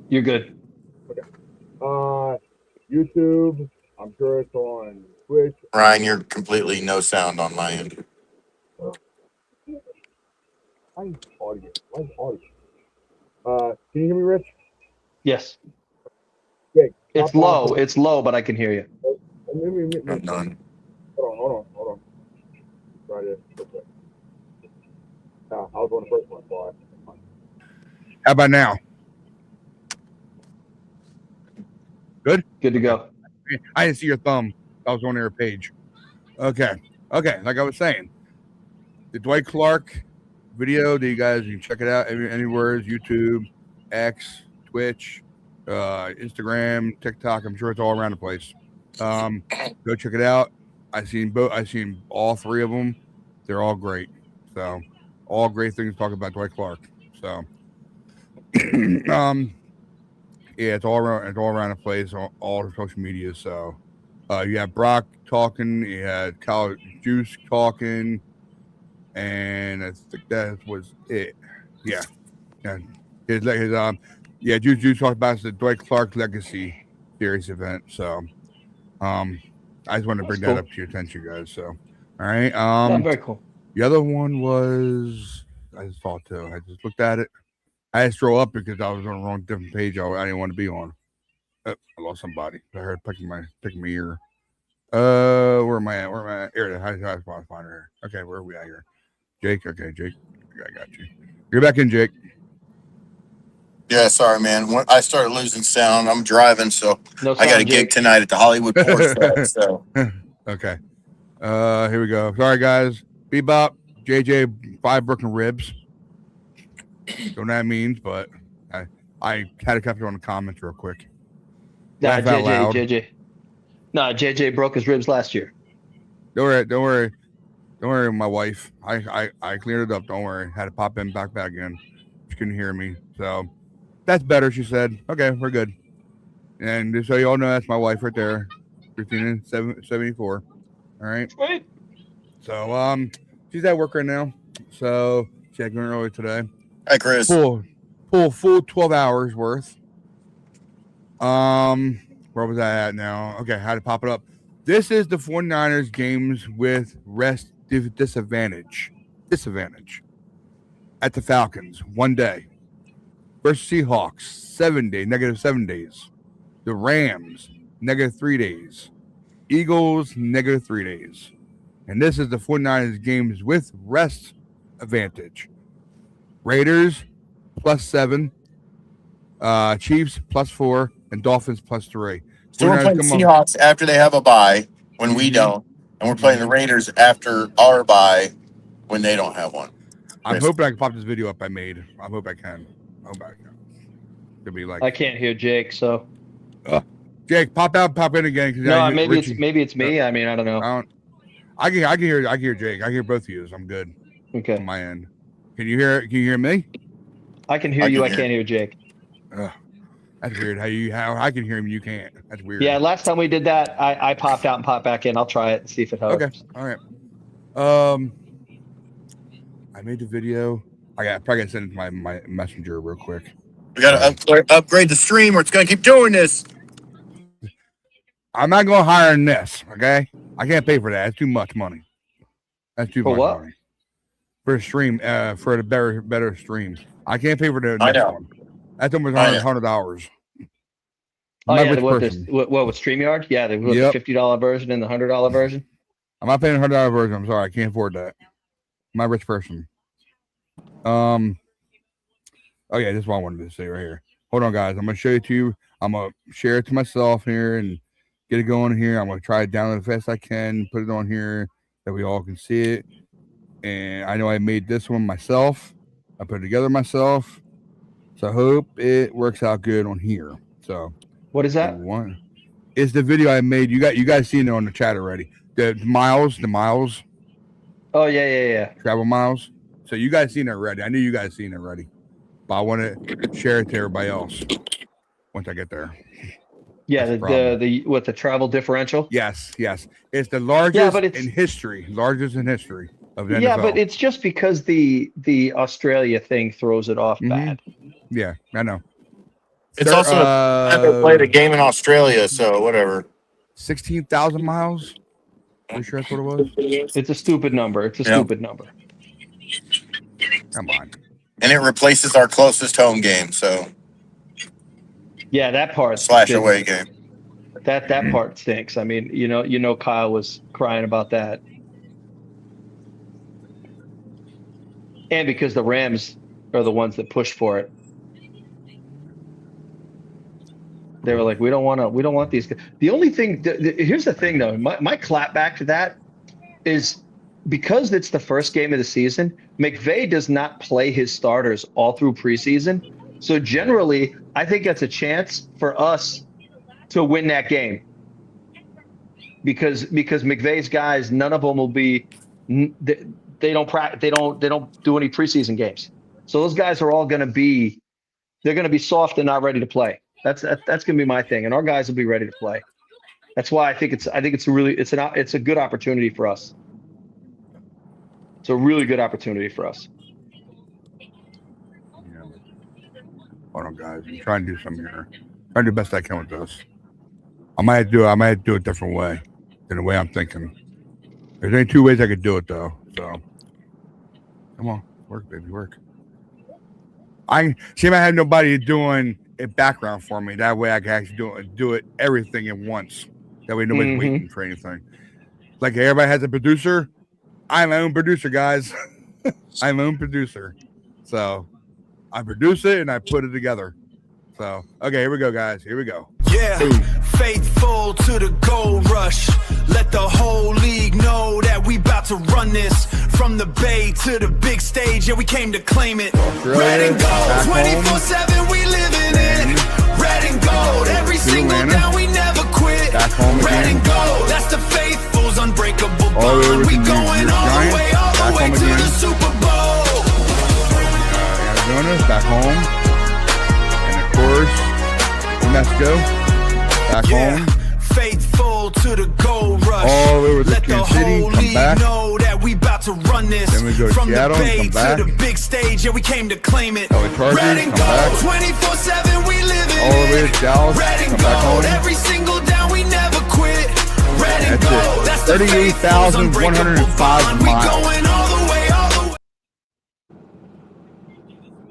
You're good. YouTube, I'm sure it's on Twitch. Ryan, you're completely no sound on my end. Why audio? Can you hear me, Rich? Yes. Okay. It's low. It's low, but I can hear you. None. Hold on. Right here. Okay. I was on the first one. So How about now? Good? Good to go. I didn't see your thumb. I was on your page. Okay. Like I was saying, the Dwight Clark video, you can check it out anywhere, YouTube, X, Twitch, Instagram, TikTok. I'm sure it's all around the place. Go check it out. I've seen all three of them. They're all great. So all great things to talk about Dwight Clark. So yeah, it's all around the place, all the social media. So you have Brock talking, you had College Juice talking, and I think that was it. Yeah. Juice talked about the Dwight Clark Legacy Series event. So I just wanted to bring that up to your attention, guys. So all right. Very cool. The other one was I just thought too. I just looked at it. I had to throw up because I was on the wrong different page. I didn't want to be on. I lost somebody. I heard picking my ear. Where am I at? Here, I find her here. Okay, where are we at here? Jake. Okay, Jake. I got you. You're back in, Jake. Yeah, sorry, man. When I started losing sound, I'm driving, so I got a gig tonight at the Hollywood Porsche. So okay. Here we go. Sorry, guys. Bebop, JJ, 5 broken ribs. Don't know what that means, but I had to capture on the comments real quick. Nah, JJ. No, JJ broke his ribs last year. Don't worry, my wife. I cleared it up. Don't worry. Had to pop in back in. She couldn't hear me, so that's better. She said, "Okay, we're good." And just so you all know, that's my wife right there, 1574. All right. Right. So she's at work right now. So she had going early today. Hi, Chris. Full 12 hours worth. Where was I at now? Okay, I had to pop it up. This is the 49ers games with rest disadvantage at the Falcons 1 day. Versus Seahawks, -7 days. The Rams, -3 days. Eagles, -3 days. And this is the 49ers games with rest advantage. Raiders, +7. Chiefs, +4. And Dolphins, +3. So we're playing Seahawks after they have a bye when we don't. And we're playing the Raiders after our bye when they don't have one. I'm hoping I can pop this video up I made. I hope I can. Could be like I can't hear Jake, so Jake, pop in again. No, maybe it's me. I mean, I don't know. I can hear Jake. I hear both of you. I'm good. Okay. On my end. Can you hear me? I can hear you. I can't hear Jake. That's weird. How I can hear him, you can't. That's weird. Yeah, last time we did that, I popped out and popped back in. I'll try it and see if it helps. Okay. All right. I made the video. I probably gotta send it to my messenger real quick. We gotta upgrade the stream, or it's gonna keep doing this. I'm not gonna hire in this. Okay, I can't pay for that. That's too much money. That's too much money for a stream. For a better stream. I can't pay for the next one. That's almost $100. Oh yeah, what with StreamYard? Yeah, the $50 version and the $100 version. I'm not paying a $100 version. I'm sorry, I can't afford that. I'm a rich person. Oh yeah, this is what I wanted to say right here. Hold on, guys. I'm gonna show it to you. I'm gonna share it to myself here and get it going here. I'm gonna try to download it as fast as I can, put it on here that we all can see it. And I know I made this one myself. I put it together myself. So I hope it works out good on here. So what is that? It's the video I made. You guys seen it on the chat already. The miles. Oh yeah. Travel miles. So you guys seen it already. I knew you guys seen it already. But I want to share it to everybody else once I get there. Yeah, the with the travel differential. Yes. It's the largest in history. Largest in history of the NFL. Yeah, but it's just because the Australia thing throws it off bad. Yeah, I know. It's also never played a game in Australia, so whatever. 16,000 miles. Pretty sure that's what it was. It's a stupid number. It's a stupid number. Come on. And it replaces our closest home game, so. Yeah, that part. / away game. That part stinks. I mean, you know, Kyle was crying about that. And because the Rams are the ones that push for it. They were like, we don't want these guys. The only thing, here's the thing though, my clap back to that is because it's the first game of the season, McVay does not play his starters all through preseason. So generally, I think that's a chance for us to win that game. Because McVay's guys, none of them will be, they don't do any preseason games. So those guys are all going to be, they're going to be soft and not ready to play. That's going to be my thing, and our guys will be ready to play. That's why I think it's a good opportunity for us. It's a really good opportunity for us. Yeah. Hold on, guys. I'm trying to do something here. I'm trying to do the best I can with this. I might do it a different way than the way I'm thinking. There's only 2 ways I could do it though. So come on, work, baby, work. I see if I had nobody doing a background for me. That way I can actually do it everything at once. That way nobody's waiting for anything. Like everybody has a producer. I'm my own producer, guys. I'm my own producer. So I produce it and I put it together. So okay, here we go, guys. Here we go. Yeah, faithful to the gold rush. Let the whole league know that we about to run this. From the bay to the big stage, yeah, we came to claim it. Red and gold, 24/7, we living it. Red and gold, every single down, we never quit. Red and gold, that's the faithful's unbreakable bond. We going all the way to the Super Bowl. Arizona, back home. And of course, Mexico, back home. Faithful to the gold rush. All over the Let the City, whole come league back. know that we about to run this. Then we go to from Seattle, the bay come back. to the big stage, yeah, we came to claim it. LA Chargers, Red and come back. gold, 24/7, we living All the way to Dallas, Red and come back gold, home. every single down, we never quit. Red and That's gold, it. that's the 38,105 we miles. going all the way.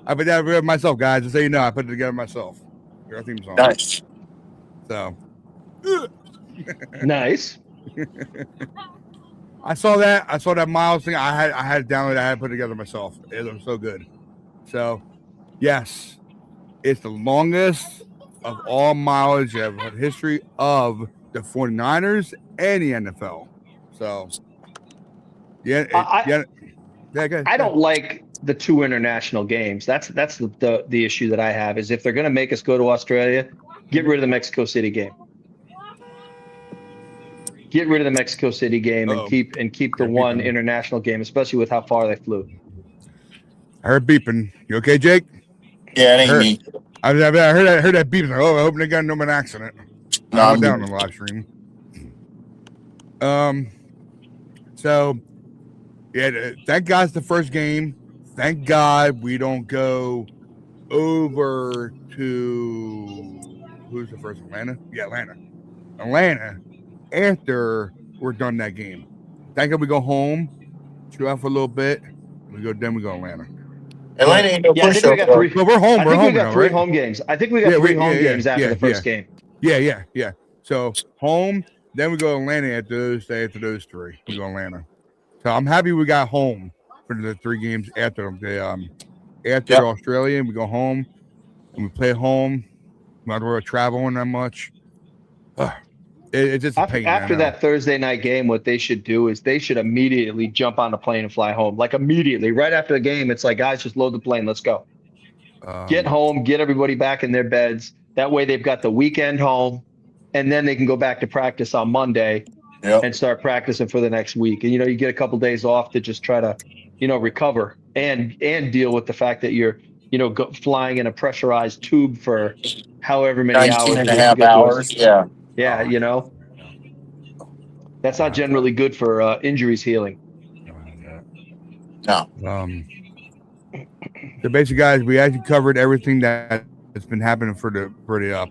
I put that together myself, guys. Just so you know, I put it together myself. Your theme song. Nice. So. Nice. I saw that Miles thing. I had it downloaded. I had to put it together myself. It was so good. So, yes, it's the longest of all mileage of history of the 49ers and the NFL. So, yeah, I don't like the 2 international games. That's the issue that I have is if they're going to make us go to Australia, get rid of the Mexico City game. Get rid of the Mexico City game and keep the one international game, especially with how far they flew. I heard beeping. You okay, Jake? Yeah, it ain't me. I heard that beep. Like, oh, I hope they got no accident. I went down on the live stream. So yeah, thank God it's the first game. Thank God we don't go over to who's the first Atlanta? Yeah, Atlanta. After we're done that game, thank God we go home, chill out for a little bit. We go Atlanta. Atlanta ain't no I think we got pushover. But we're home. I think we got now, three right? home games. I think we got three home games after the first game. Yeah. So home, then we go Atlanta after those three. We go Atlanta. So I'm happy we got home for the 3 games after Australia. We go home and we play home. Not we're traveling that much. It's just a pain. After that Thursday night game, what they should do is they should immediately jump on the plane and fly home. Like immediately, right after the game, it's like, guys, just load the plane. Let's go. Get home, get everybody back in their beds. That way they've got the weekend home, and then they can go back to practice on Monday and start practicing for the next week. And, you get a couple days off to just try to, recover and deal with the fact that you're, flying in a pressurized tube for however many 19 hours. and a half hours. Yeah. Yeah, that's not generally good for injuries healing. No. So basically, guys, we actually covered everything that's been happening for the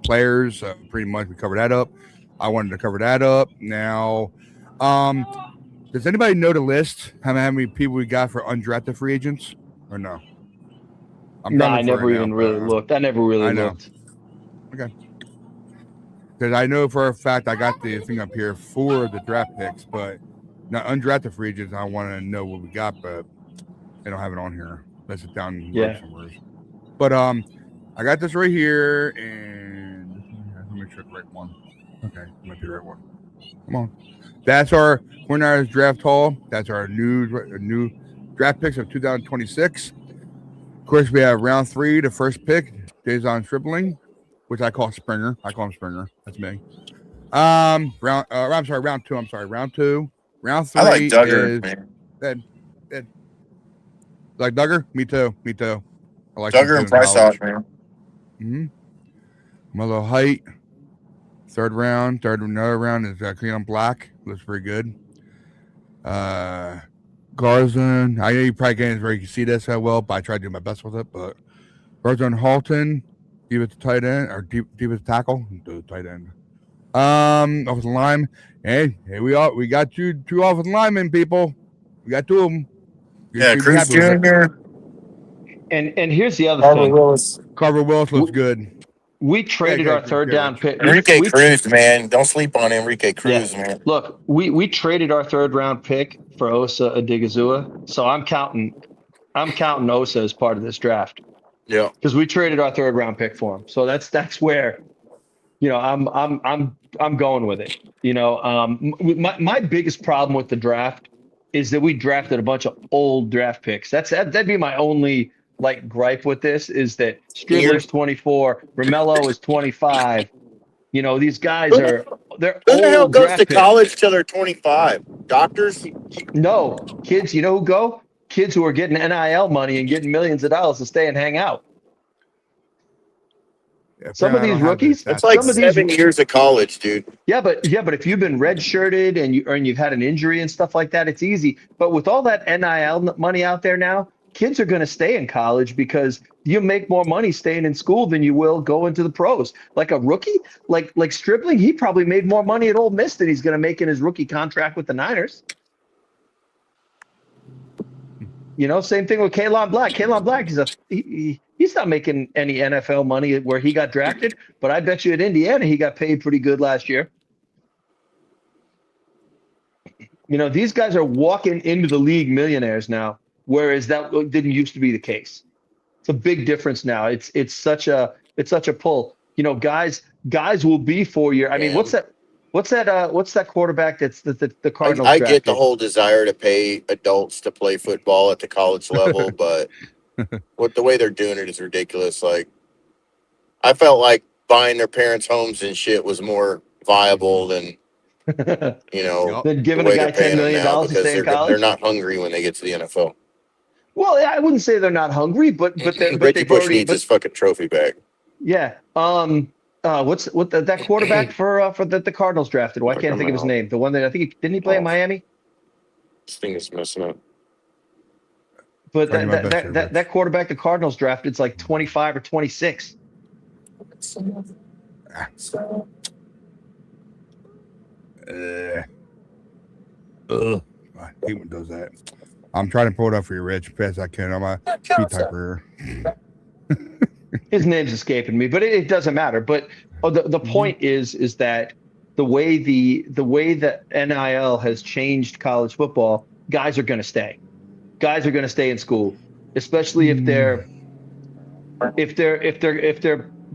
players. Pretty much, we covered that up. I wanted to cover that up. Now, does anybody know the list? How many people we got for undrafted free agents, or no? I never even really looked. I never really looked. Okay. Because I know for a fact I got the thing up here for the draft picks, but not undrafted free agents. I want to know what we got, but they don't have it on here. Let's sit down somewhere. But I got this right here, and let me make sure it's the right one. Okay, might be the right one. Come on. That's our 49ers draft haul. That's our new draft picks of 2026. Of course, we have round 3, the first pick, Dejon Stripling, which I call Springer. I call him Springer. That's me. Round 2. I'm sorry, round 2. Round 3. I like Duggar, man. Like Duggar? Me too. I like Duggar and Price Hawk, man. Mm-hmm. My little height. Another round is Cleon Black. Looks pretty good. Garzon. I know you probably can't really see this that well, but I tried to do my best with it. But Garzon Halton, deep at the tight end, or deep at the tackle, the tight end. Offensive line. Hey, we got two offensive linemen, people. We got 2 of them. Cruz Jr. And here's the other thing. Carver Willis looks good. We traded our third down pick. Enrique Cruz, man. Don't sleep on Enrique Cruz, man. Look, we traded our 3rd round pick for Osa Odigizua. So I'm counting Osa as part of this draft. Yeah. Because we traded our 3rd round pick for him. So that's where, I'm going with it. My biggest problem with the draft is that we drafted a bunch of old draft picks. That'd be my only gripe with this, is that Stribling's 24, Romello is 25. These guys they're who the hell goes to college till they're 25? Doctors? No, kids. You know who go? Kids who are getting NIL money and getting millions of dollars to stay and hang out. Yeah, some of these rookies, it's like 7 years of college, dude. Yeah, but if you've been redshirted and you've had an injury and stuff like that, it's easy. But with all that NIL money out there now, kids are going to stay in college because you make more money staying in school than you will going to the pros. Like a rookie, like Stripling, he probably made more money at Ole Miss than he's going to make in his rookie contract with the Niners. Same thing with Kalon Black. Kalon Black he's not making any NFL money where he got drafted, but I bet you at Indiana he got paid pretty good last year. These guys are walking into the league millionaires now, whereas that didn't used to be the case. It's a big difference now. It's such a pull. Guys will be 4 year. I mean, what's that quarterback that's the Cardinals? I get the whole desire to pay adults to play football at the college level, but the way they're doing it is ridiculous. Like, I felt like buying their parents' homes and shit was more viable than than giving a guy $10 million to stay in college. They're not hungry when they get to the NFL. Well, I wouldn't say they're not hungry, but Reggie Bush needs his fucking trophy back. Yeah. What that quarterback for the Cardinals drafted? Why can't I think of his name? The one that I think didn't he play in Miami? This thing is messing up. But Trying my best here, Rich. that quarterback the Cardinals drafted is like 25 or 26. I hate when it does that. I'm trying to pull it up for you, Rich, as best I can. I'm a speed typer. His name's escaping me, but it doesn't matter. But the point is that the way that NIL has changed college football, guys are going to stay. Guys are going to stay in school, especially if their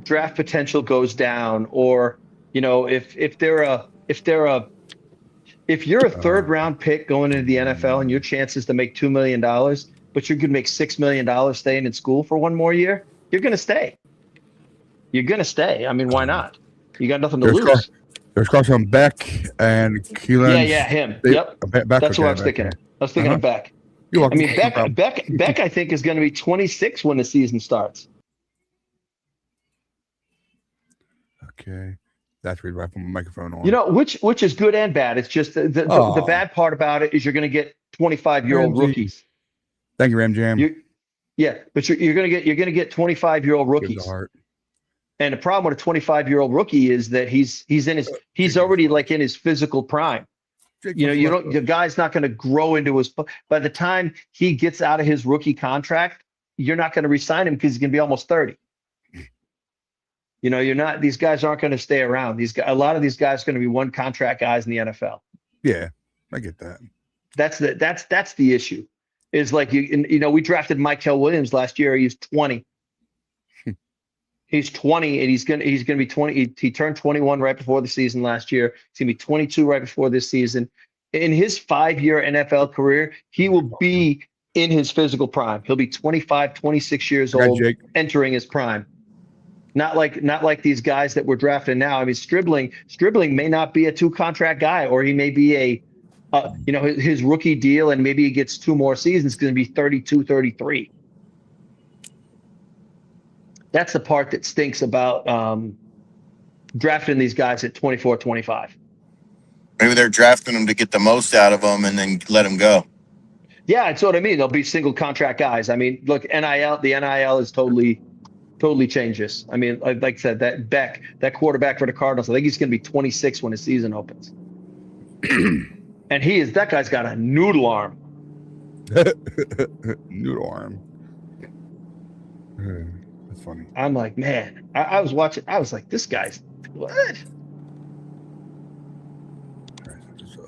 draft potential goes down, or if you're a third round pick going into the NFL and your chances to make $2 million, but you're going to make $6 million staying in school for one more year, you're going to stay. You're going to stay. I mean, why not? You got nothing to lose. There's Carson Beck and Keelan. Yeah, him. Yep. That's what I was thinking. I was thinking of Beck. You're welcome. I mean, Beck, I think is going to be 26 when the season starts. Okay. That's where I put my microphone on. You know, which is good and bad. It's just the bad part about it is you're going to get 25-year-old rookies. Thank you, Ram Jam. Yeah, but you're going to get 25-year-old rookies. And the problem with a 25-year-old rookie is that he's already like in his physical prime. The guy's not going to grow into his. By the time he gets out of his rookie contract, you're not going to re-sign him because he's going to be almost 30. You're not. These guys aren't going to stay around. A lot of these guys are going to be one contract guys in the NFL. Yeah, I get that. That's the issue. Is like we drafted Michael Williams last year. He's 20. He's 20 and he's gonna be 20. He turned 21 right before the season last year. He's gonna be 22 right before this season. In his 5-year NFL career, he will be in his physical prime. He'll be 25, 26 years old, entering his prime. Not like these guys that we're drafting now. I mean, Stribling may not be a 2-contract guy, or he may be his rookie deal, and maybe he gets 2 more seasons. It's going to be 32, 33. That's the part that stinks about drafting these guys at 24, 25. Maybe they're drafting them to get the most out of them and then let them go. Yeah, that's what I mean. They'll be single contract guys. I mean, look, the NIL is totally changed this. I mean, like I said, that Beck, that quarterback for the Cardinals, I think he's going to be 26 when the season opens. And that guy's got a noodle arm. Noodle arm. That's funny. I'm like, man, I was watching. I was like, this guy's what?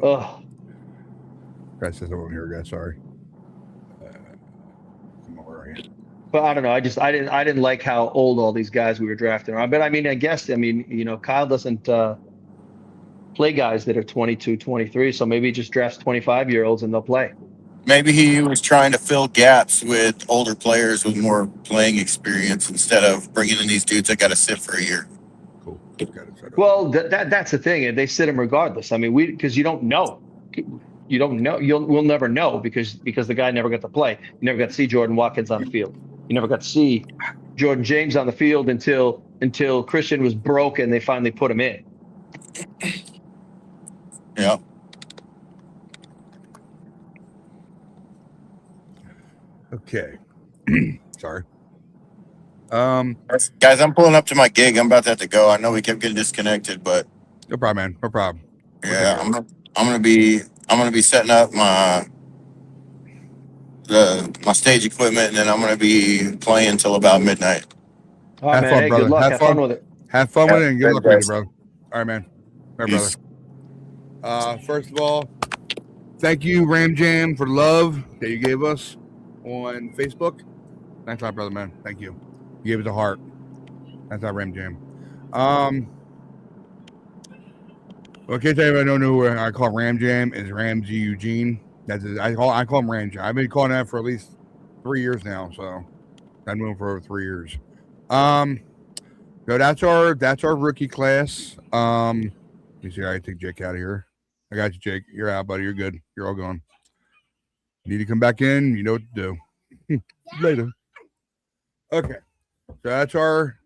Oh. Guys says over here, guys. Sorry. But I don't know. I didn't like how old all these guys we were drafting are. But I mean, Kyle doesn't play guys that are 22, 23. So maybe he just drafts 25-year-olds and they'll play. Maybe he was trying to fill gaps with older players with more playing experience instead of bringing in these dudes that got to sit for a year. Cool. Well, that's the thing. They sit him regardless. I mean, because you don't know. You don't know. We'll never know because the guy never got to play. You never got to see Jordan Watkins on the field. You never got to see Jordan James on the field until Christian was broke and they finally put him in. Yeah. Okay. Sorry. Guys, I'm pulling up to my gig. I'm about to have to go. I know we kept getting disconnected, but no problem, man. No problem. Yeah, I'm gonna be setting up my stage equipment, and then I'm gonna be playing until about midnight. All right, man. Hey, good luck. Have fun with it. Have fun with it, and good luck with you, bro. All right, man. All right, brother. First of all, thank you, Ram Jam, for the love that you gave us on Facebook. Thanks a lot, brother, man. Thank you. You gave us a heart. That's our Ram Jam. Well, in case anybody don't know who I call Ram Jam, is Ramsey Eugene. That's it. I call him Ram Jam. I've been calling that for at least 3 years now, so I've known him for over 3 years. So that's our rookie class. You see, I take Jake out of here. I got you, Jake. You're out, buddy. You're good. You're all gone. You need to come back in. You know what to do. Later. Okay. So that's our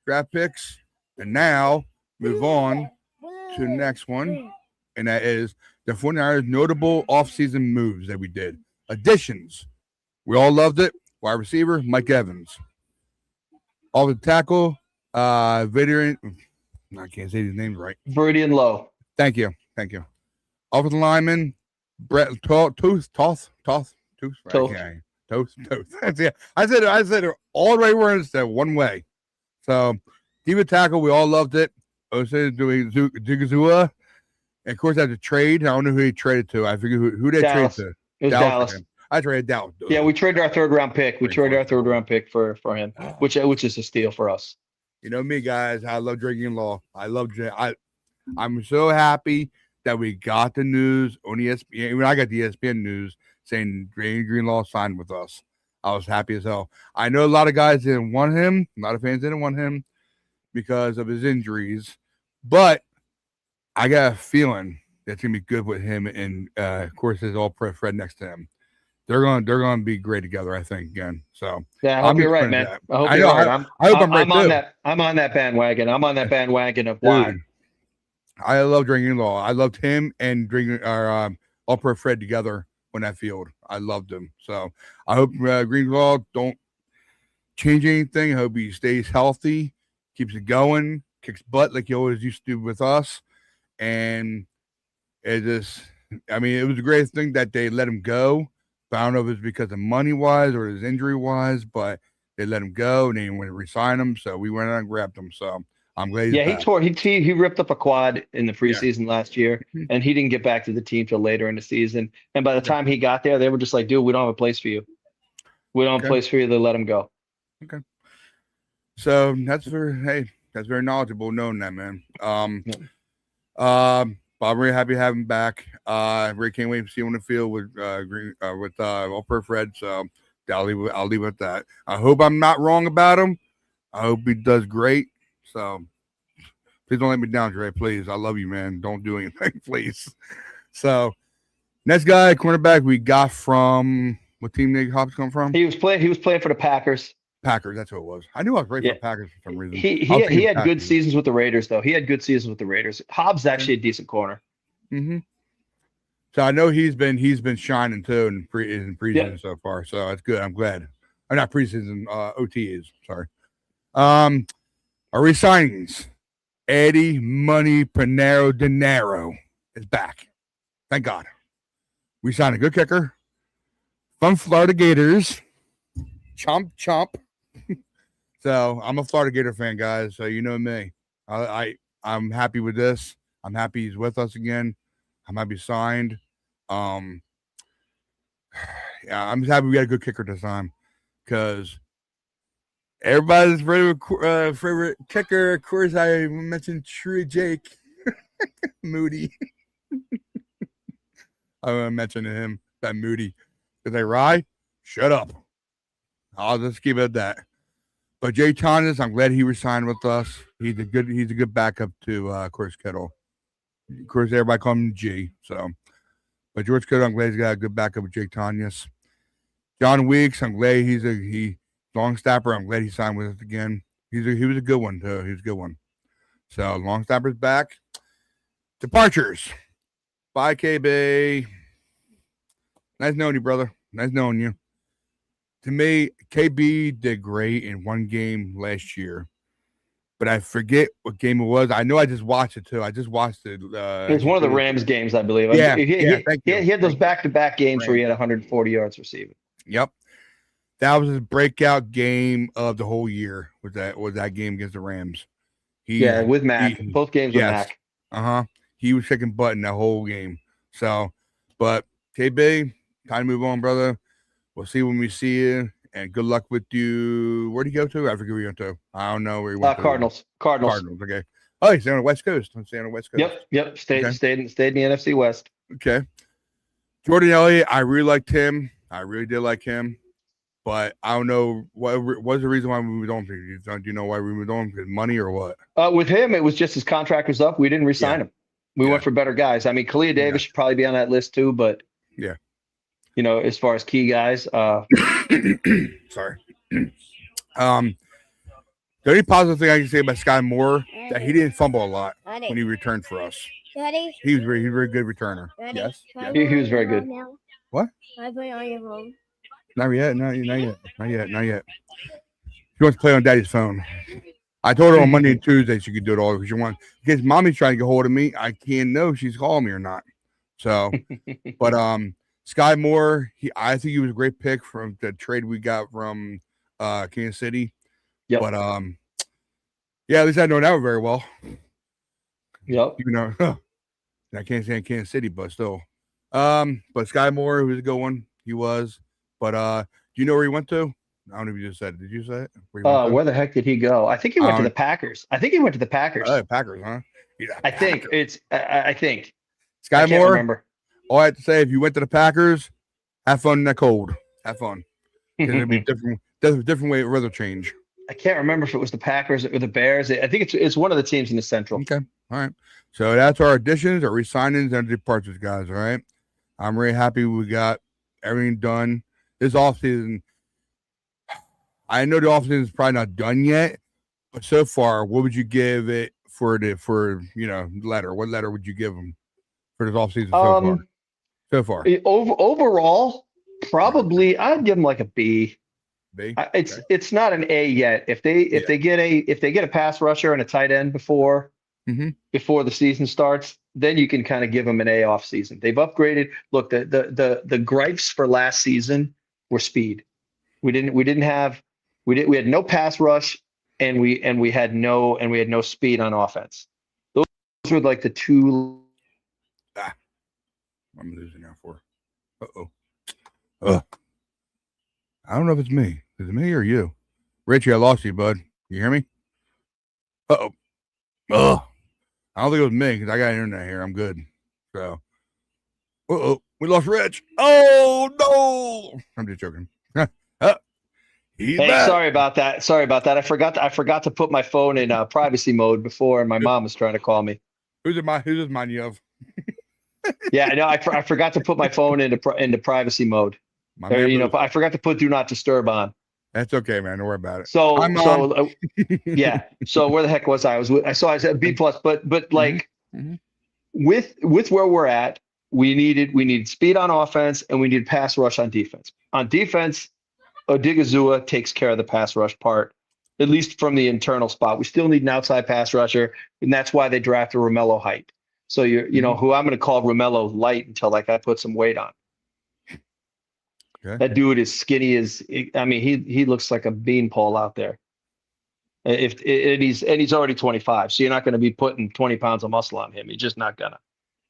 draft picks. And now move on to the next one. And that is the 49ers notable offseason moves that we did. Additions. We all loved it. Wide receiver, Mike Evans. Offensive tackle, veteran. I can't say his name right. Viridian Lowe. Thank you. Offensive lineman, Brett Toth. Okay. Toth. Yeah. I said it all the right words that one way. So, defensive tackle, we all loved it. Digazua. And of course, that's a trade. I don't know who he traded to. I forget who they traded to. It was Dallas. I traded Dallas. Yeah, we traded our third-round pick. We traded our third-round pick for him, which is a steal for us. You know me, guys. I love drinking law. I'm so happy that we got the news on ESPN. When I got the ESPN news saying Greenlaw signed with us, I was happy as hell. I know a lot of guys didn't want him. A lot of fans didn't want him because of his injuries, but I got a feeling that's gonna be good with him, and of course, his all-pro Fred next to him. They're gonna be great together, I think. Again, so yeah, I hope you're right, man. I hope you're right. I hope I'm right too. I'm on that bandwagon. I'm on that bandwagon of why. I love drinking law. I loved him and drinking our all-pro Fred together on that field. I loved him. So I hope Greenlaw don't change anything. I hope he stays healthy, keeps it going, kicks butt like he always used to do with us. And it was a great thing that they let him go. But I don't know if it's because of money-wise or his injury-wise, but they let him go and they didn't want to re-sign him. So we went out and grabbed him. So I'm glad he's back. He ripped up a quad in the preseason last year, and he didn't get back to the team till later in the season. And by the time he got there, they were just like, dude, we don't have a place for you. We don't have a place for you. They let him go. Okay. So that's very knowledgeable knowing that, man. But I'm really happy to have him back. Really can't wait to see him on the field with All-Pro Fred. So I'll leave it at that. I hope I'm not wrong about him. I hope he does great. So please don't let me down, Dre. Please, I love you, man. Don't do anything, please. So next guy, cornerback, we got from what team did Hobbs come from? He was playing for the Packers. Packers, that's who it was. I knew I was right for the Packers for some reason. He had good seasons with the Raiders, though. Hobbs is actually a decent corner. Mm-hmm. So I know he's been shining too in preseason so far. So that's good. I'm glad. Or not preseason, OTAs. Sorry. Our re-signings. Eddie Money Pinero Dinero is back. Thank God. We signed a good kicker from Florida Gators. Chomp. So I'm a Florida Gator fan, guys. So you know me. I'm happy with this. I'm happy he's with us again. I'm happy he's signed. Yeah, I'm just happy we got a good kicker this time because everybody's favorite kicker. Of course, I mentioned True Jake Moody. I want to mention him that Moody. Is that right? Shut up. I'll just keep it at that. But Jay Thomas, I'm glad he resigned with us. He's a good backup to of course Kittle. Of course, everybody call him G. So, but George Kittle, I'm glad he's got a good backup with Jake Thomas. John Weeks, I'm glad he's a long snapper. I'm glad he signed with us again. He was a good one too. He was a good one. So long snapper's back. Departures. Bye, KB. Nice knowing you, brother. Nice knowing you. To me, KB did great in one game last year, but I forget what game it was. I know I just watched it too. I just watched it. It was one of the Rams games, I believe. Yeah, he had those back-to-back games where he had 140 yards receiving. Yep, that was his breakout game of the whole year. Was that game against the Rams? With Mac. Both games with Mac. He was kicking butt in that whole game. So, but KB, time to move on, brother. We'll see when we see you, and good luck with you. Where'd he go to? I forget where he went to. I don't know where he went to. Cardinals. Okay. Oh, he's on the West Coast. I'm staying on the West Coast. Yep. Stayed in the NFC West. Okay. Jordan Elliott, I really liked him. I really did like him. But I don't know what was the reason why we moved on. Do you know why we moved on? Because money or what? With him, it was just his contract was up. We didn't re-sign him. We went for better guys. I mean, Kalia Davis should probably be on that list too, but you know, as far as key guys, sorry. The only positive thing I can say about Sky Moore that he didn't fumble a lot when he returned for us. He was very good returner. Yes. He was very good. What? I play on your phone. Not yet. Not yet. She wants to play on Daddy's phone. I told her on Monday and Tuesday she could do it all if she wants. Because Mommy's trying to get hold of me. I can't know if she's calling me or not. So, but Sky Moore, I think he was a great pick from the trade we got from Kansas City. Yep. But yeah, at least I know that very well. Yep. Even though I can't stand Kansas City, but still. But Sky Moore, who was a good one, he was. But do you know where he went to? I don't know if you just said it. Did you say it? Where the heck did he go? I think he went to the Packers. Packers. Packers, huh? Yeah, I think it's. I think Sky Moore. Remember. All I have to say, if you went to the Packers, have fun in that cold. Have fun. It'll be different. Different way of weather change. I can't remember if it was the Packers or the Bears. I think it's one of the teams in the Central. Okay. All right. So that's our additions, our re-signings, and departures, guys. All right. I'm really happy we got everything done this offseason. I know the offseason is probably not done yet, but so far, what would you give it for letter? What letter would you give them for this offseason so far? Overall, probably I'd give them like a B. B. It's not an A yet. If they get a pass rusher and a tight end before the season starts, then you can kind of give them an A off season. They've upgraded. Look, the gripes for last season were speed. We had no pass rush and we had no speed on offense. Those were like the two. I'm losing now for. I don't know if it's me. Is it me or you? Richie, I lost you, bud. You hear me? I don't think it was me because I got internet here. I'm good. So, we lost Rich. Oh no! I'm just joking. Hey, sorry about that. I forgot to put my phone in privacy mode before, and my mom was trying to call me. Who's this mind you of? Yeah, I know. I forgot to put my phone into privacy mode. I forgot to put do not disturb on. That's okay, man. Don't worry about it. Yeah. So where the heck was I? I said B+, but like with where we're at, we needed speed on offense and we need pass rush on defense. On defense, Odigizua takes care of the pass rush part, at least from the internal spot. We still need an outside pass rusher, and that's why they drafted Romello Height. So who I'm going to call Romello Light until I put some weight on. Okay. That dude is skinny he looks like a beanpole out there. He's already 25, so you're not going to be putting 20 pounds of muscle on him. You're just not gonna.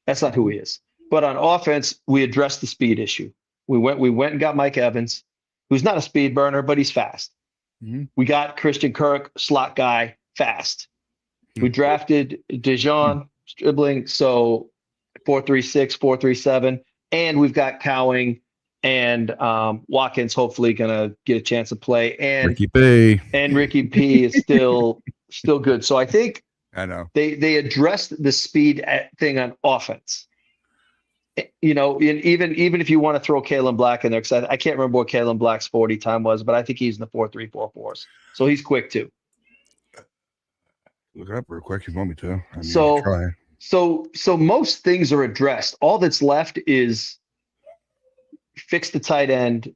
That's not who he is. But on offense, we addressed the speed issue. We went and got Mike Evans, who's not a speed burner, but he's fast. We got Christian Kirk, slot guy, fast. We drafted Dijon, dribbling, so 4.36, 4.37, and we've got Cowing and Watkins hopefully gonna get a chance to play, and Ricky P. is still good. So I think I know they addressed the speed thing on offense. Even if you want to throw Kalen Black in there, because I can't remember what Kalen Black's 40 time was, but I think he's in the 4.3, 4.4s. So he's quick too. Look it up real quick if you want me to. So most things are addressed. All that's left is fix the tight end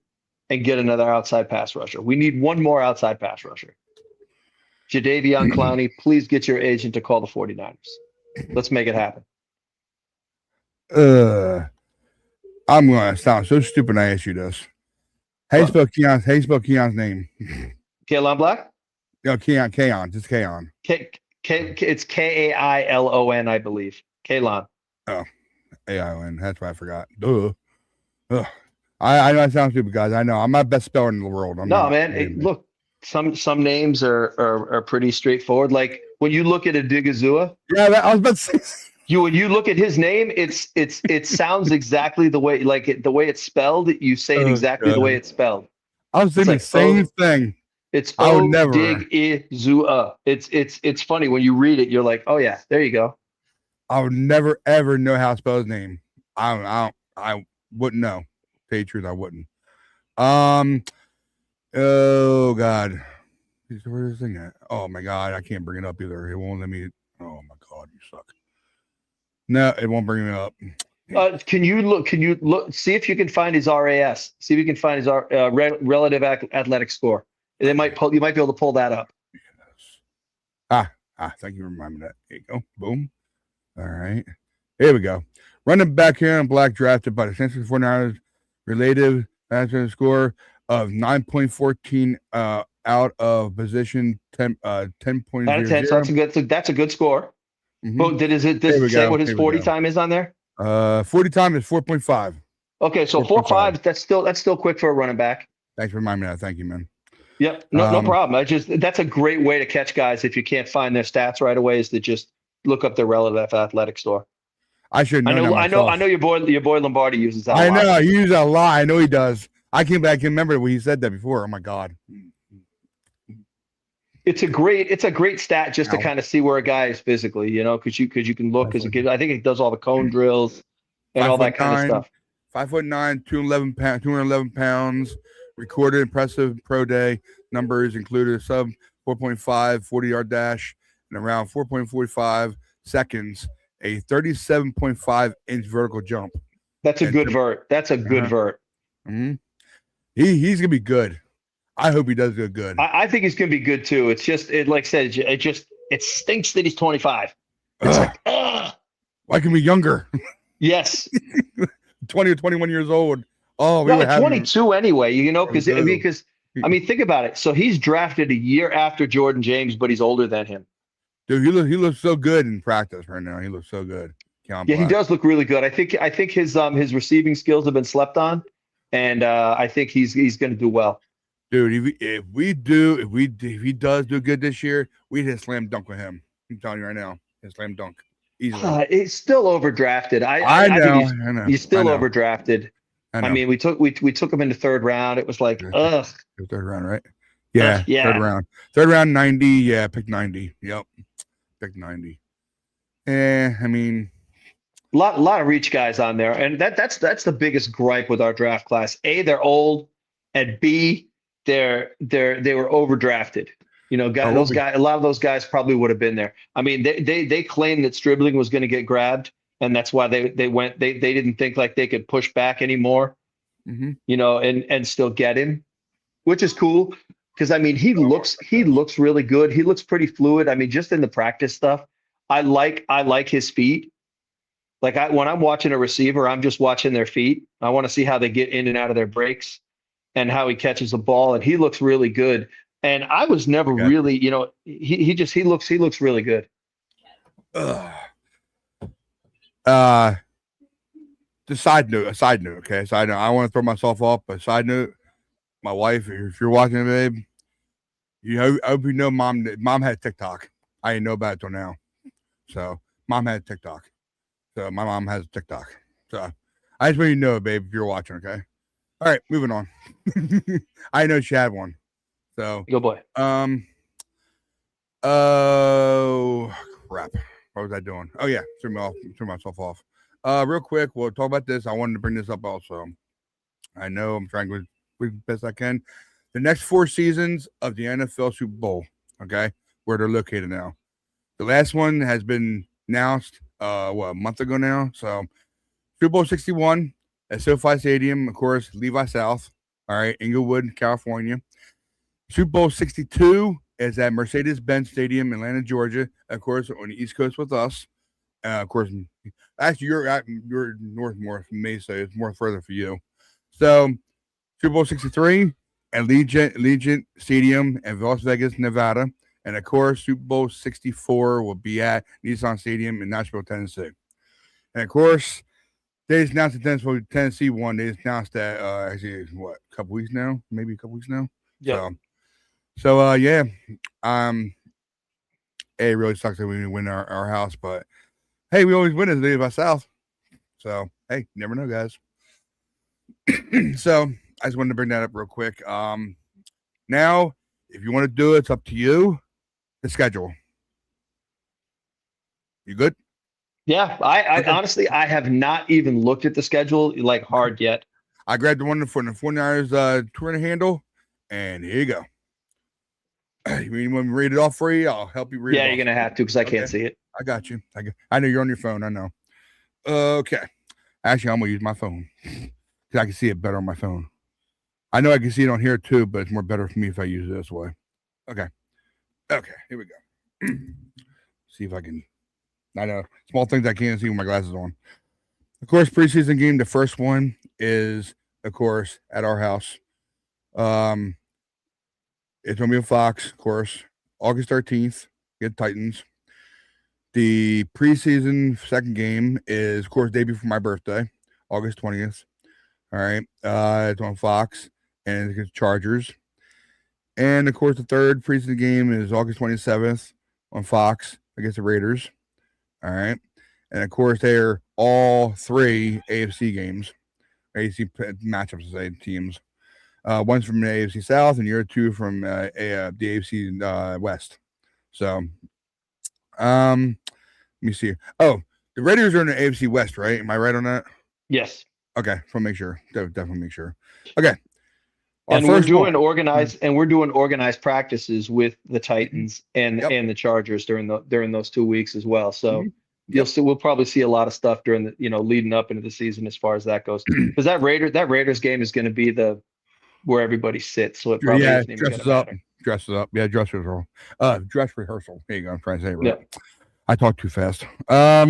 and get another outside pass rusher. We need one more outside pass rusher. Jadeveon Clowney, please get your agent to call the 49ers. Let's make it happen. I'm going to sound so stupid when I ask you this. How you spell Keon's name? Kailon Black? No, Keon. Just Keon. It's Kailon, I believe. Kailon. Oh, AION. That's why I forgot. Duh. Ugh. I know I sound stupid, guys. I know. I'm not best speller in the world. Look, some names are pretty straightforward. Like when you look at Odigizua. Yeah, I was about to say. When you look at his name, it sounds exactly the way the way it's spelled. You say it exactly the way it's spelled. I was thinking the same thing. It's Odigizua. It's funny when you read it. You're like, oh yeah, there you go. I would never ever know how to spell his name. I wouldn't know. To tell you the truth, I wouldn't. Oh God, Where's this thing at? Oh my god, I can't bring it up either. It won't let me. Oh my god, you suck. No, it won't bring me up. Can you look? See if you can find his RAS. See if you can find his relative athletic score. They might pull. You might be able to pull that up. Yes. Thank you for reminding me that. There you go. Boom. All right. Here we go. Running back here in black, drafted by the San Francisco 49ers, relative athletic score of 9.14 out of position 10.00. Out of 10. So that's a good score. Mm-hmm. But does it say what his 40 time is on there? 40 time is 4.5. Okay, so 4.5. That's still quick for a running back. Thanks for reminding me that. Thank you, man. Yep, no problem. That's a great way to catch guys if you can't find their stats right away. Is to just look up their relative athletic score. I should know. I know your boy Lombardi uses that. I know he uses that a lot. I know he does. I can remember when he said that before. Oh my god. It's a great stat just to kind of see where a guy is physically, because you can look I think it does all the cone drills and all that kind of stuff. 5'9", 211 pounds. Recorded impressive pro day numbers included a sub 4.5 40-yard dash and around 4.45 seconds, a 37.5 inch vertical jump. That's a good vert. That's a good vert. Mm-hmm. He's gonna be good. I hope he does good. I think he's going to be good too. It's just, like I said, it stinks that he's 25. It's why can we be younger? Yes. 20 or 21 years old. Oh, we were 22 anyway, because I mean, think about it. So he's drafted a year after Jordan James, but he's older than him. Dude, he looks so good in practice right now. He looks so good. He does look really good. I think his receiving skills have been slept on, and I think he's going to do well. Dude, if he does do good this year, we hit slam dunk with him. I'm telling you right now, hit slam dunk easily. It's still overdrafted. I know. He's still overdrafted. I mean, we took him in the third round. It was like, ugh. Third round, right? Yeah, yeah. Third round, 90. Yeah, pick 90. Yep, pick 90. I mean, a lot of reach guys on there, and that's the biggest gripe with our draft class. A, they're old, and B, they were overdrafted. A lot of those guys probably would have been there. I mean, they claimed that Stribling was going to get grabbed, and that's why they didn't think like they could push back anymore, and still get him, which is cool because I mean he looks really good. He looks pretty fluid. I mean, just in the practice stuff, I like his feet. Like when I'm watching a receiver, I'm just watching their feet. I want to see how they get in and out of their breaks and how he catches the ball, and he looks really good. And I was never really, he looks really good. The side note, okay? Side note. I want to throw myself off, but side note, my wife, if you're watching, babe, I hope you know mom had TikTok. I didn't know about it till now. So mom had TikTok. So my mom has TikTok. So I just want you to know, babe, if you're watching, okay? All right, moving on. I know she had one. So good boy. Oh crap. What was I doing? Oh yeah, threw myself off. Real quick, we'll talk about this. I wanted to bring this up also. I know I'm trying to do as best I can. The next 4 seasons of the NFL Super Bowl, okay, where they're located now. The last one has been announced a month ago now. So Super Bowl 61 at SoFi Stadium, of course, Levi South, all right, Inglewood, California. Super Bowl 62 is at Mercedes-Benz Stadium, Atlanta, Georgia, of course, on the East Coast with us. Of course, actually, you're north more from me, so it's more further for you. So, Super Bowl 63 at Allegiant Stadium in Las Vegas, Nevada. And, of course, Super Bowl 64 will be at Nissan Stadium in Nashville, Tennessee. And, of course, they just announced the Tennessee one. They just announced that, actually, a couple weeks now? Maybe a couple weeks now? Yeah. So yeah, it really sucks that we win our house, but hey, we always win as Levi by South. So hey, never know, guys. So I just wanted to bring that up real quick. Now, if you want to do it, it's up to you. The schedule. You good? Yeah, I honestly I have not even looked at the schedule like hard yet. I grabbed the one for the 49ers Twitter handle, and here you go. You want me to read it off for you? I'll help you read it off. Yeah, you're going to have to because I can't see it. I got you. I know you're on your phone. I know. Okay. Actually, I'm going to use my phone because I can see it better on my phone. I know I can see it on here too, but it's more better for me if I use it this way. Okay. Okay. Here we go. See if I can. I know. Small things I can't see with my glasses on. Of course, preseason game. The first one is, of course, at our house. It's going to be a Fox, of course. August 13th. Get Titans. The preseason second game is, of course, debut for my birthday, August 20th. All right. It's on Fox and it's against Chargers. And, of course, the third preseason game is August 27th on Fox against the Raiders. All right. And, of course, they're all three AFC games, AFC matchups, say, teams. One's from the AFC South and the other two from the AFC West. So, let me see. Oh, the Raiders are in the AFC West, right? Am I right on that? Yes. Okay, so make sure. Definitely make sure. Okay. And we're doing organized practices with the Titans and the Chargers during those 2 weeks as well. So we'll probably see a lot of stuff during the leading up into the season as far as that goes. Because that Raiders game is going to be where everybody sits. So it probably isn't even going to matter. Dresses up. Yeah, dress rehearsal. Dress rehearsal. There you go. I'm trying to say it right. Yep. I talk too fast. Let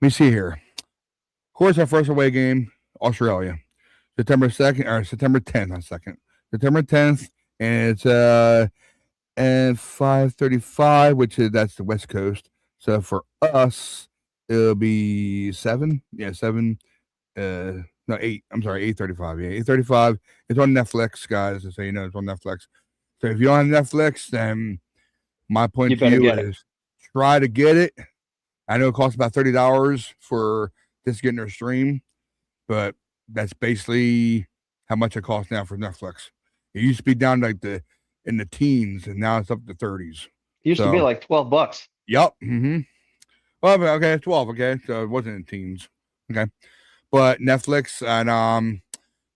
me see here. Of course, our first away game, Australia. September 2nd or September 10th, not second. September 10th, and it's and 5:35, that's the West Coast. So for us, it'll be 7. Yeah, 7. No, 8. I'm sorry, 8:35. Yeah, 8:35. It's on Netflix, guys. So you know it's on Netflix. So if you're on Netflix, then my point to you is try to get it. I know it costs about $30 for just getting their stream, but that's basically how much it costs now for Netflix. It used to be down like in the teens, and now it's up to 30s. It used to be like $12. Yep. Mm-hmm. Well, okay, 12. Okay, so it wasn't in teens. Okay, but Netflix and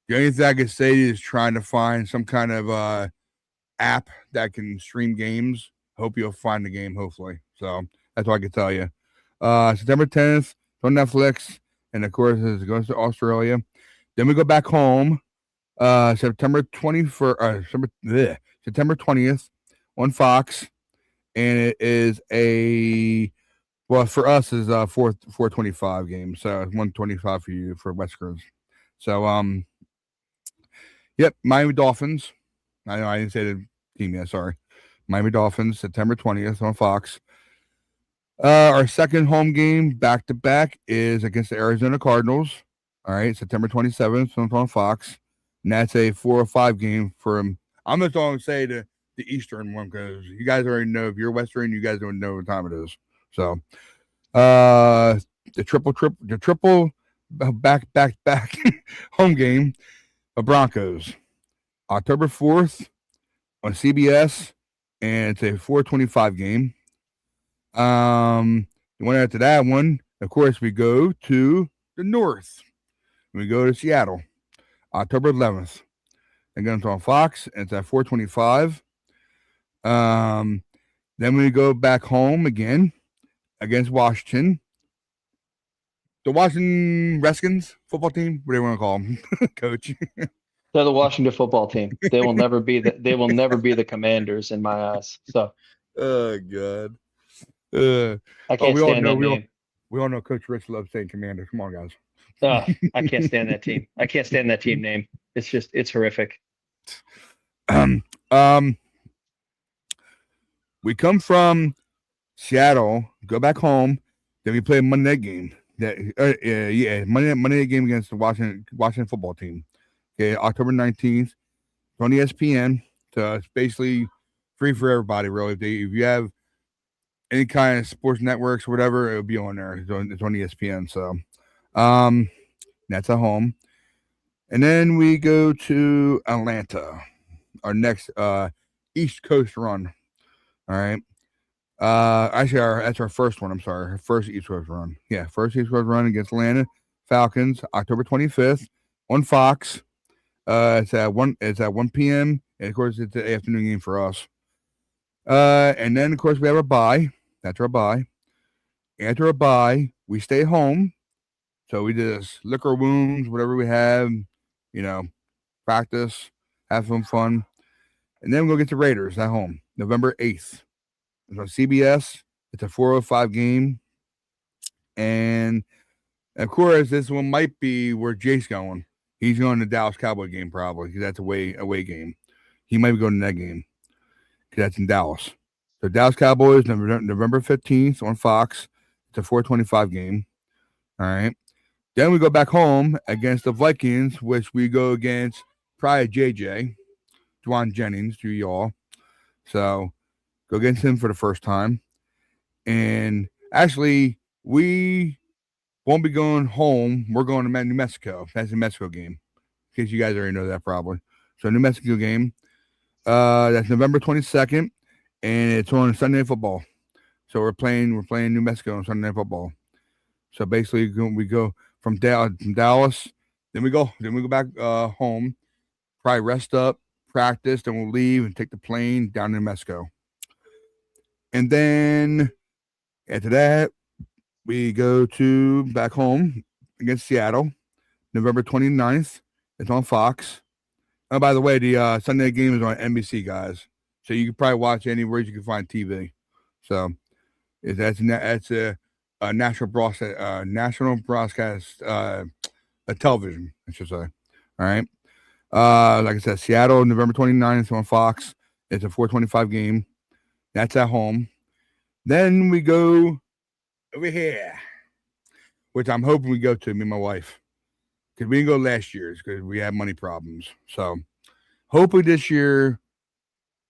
the only thing I can say is trying to find some kind of app that can stream games. Hope you'll find the game. Hopefully, so that's all I can tell you. September 10th on Netflix, and of course it goes to Australia. Then we go back home. September 21st, September 20th on Fox, and it is for us is 4:25 game, so 1:25 for you for Westerners. So yep, Miami Dolphins. I know I didn't say the team yet. Sorry, Miami Dolphins, September 20th on Fox. Our second home game back to back is against the Arizona Cardinals. All right, September 27th on Fox, and that's a 4 or 5 game for them. I'm just going to say the Eastern one because you guys already know if you're Western, you guys don't know what time it is. So, the triple back home game of Broncos, October 4th on CBS, and it's a 4:25 game. The one after that one, of course, we go to the north. We go to Seattle, October 11th. Again, it's on Fox, and it's at 4:25. Then we go back home again against Washington. The Washington Redskins football team, what do you want to call them, Coach? They're the Washington football team. They will never be the Commanders in my eyes. So. Oh God. I can't stand that name. We all know Coach Rich loves saying Commander. Come on, guys. I can't stand that team. I can't stand that team name. It's horrific. We come from Seattle, go back home, then we play a Monday night game. Monday night game against the Washington football team. Okay, October 19th, on ESPN. So it's basically free for everybody, really. If you have any kind of sports networks or whatever, it'll be on there. It's on ESPN. So that's at home. And then we go to Atlanta, our next East Coast run. All right. Actually, that's our first one. I'm sorry. Our first East Coast run. Yeah, first East Coast run against Atlanta Falcons, October 25th on Fox. It's at 1 p.m. And of course, it's the afternoon game for us. And then of course we have our bye. That's our bye. After a bye, we stay home. So we just lick our wounds, whatever we have, practice, have some fun. And then we'll get the Raiders at home, November 8th. It's on CBS. It's a 4:05 game. And of course, this one might be where Jake's going. He's going to the Dallas Cowboy game probably because that's away game. He might be going to that game because that's in Dallas. So Dallas Cowboys, November 15th on Fox. It's a 4:25 game. All right. Then we go back home against the Vikings, which we go against probably JJ, Dwan Jennings, to y'all. So go against him for the first time. And actually, we won't be going home. We're going to New Mexico. That's a Mexico game. In case you guys already know that probably. So New Mexico game. That's November 22nd. And it's on Sunday Night Football. So we're playing New Mexico on Sunday Night Football. So basically we go from Dallas, then we go back home, probably rest up, practice, then we'll leave and take the plane down to New Mexico. And then after that, we go to back home against Seattle, November 29th. It's on Fox. Oh, by the way, the Sunday game is on NBC, guys. So you can probably watch anywhere you can find TV. So that's a national broadcast television, I should say. All right. Like I said, Seattle, November 29th on Fox. It's a 4:25 game. That's at home. Then we go over here, which I'm hoping we go to, me and my wife. Because we didn't go last year because we had money problems. So hopefully this year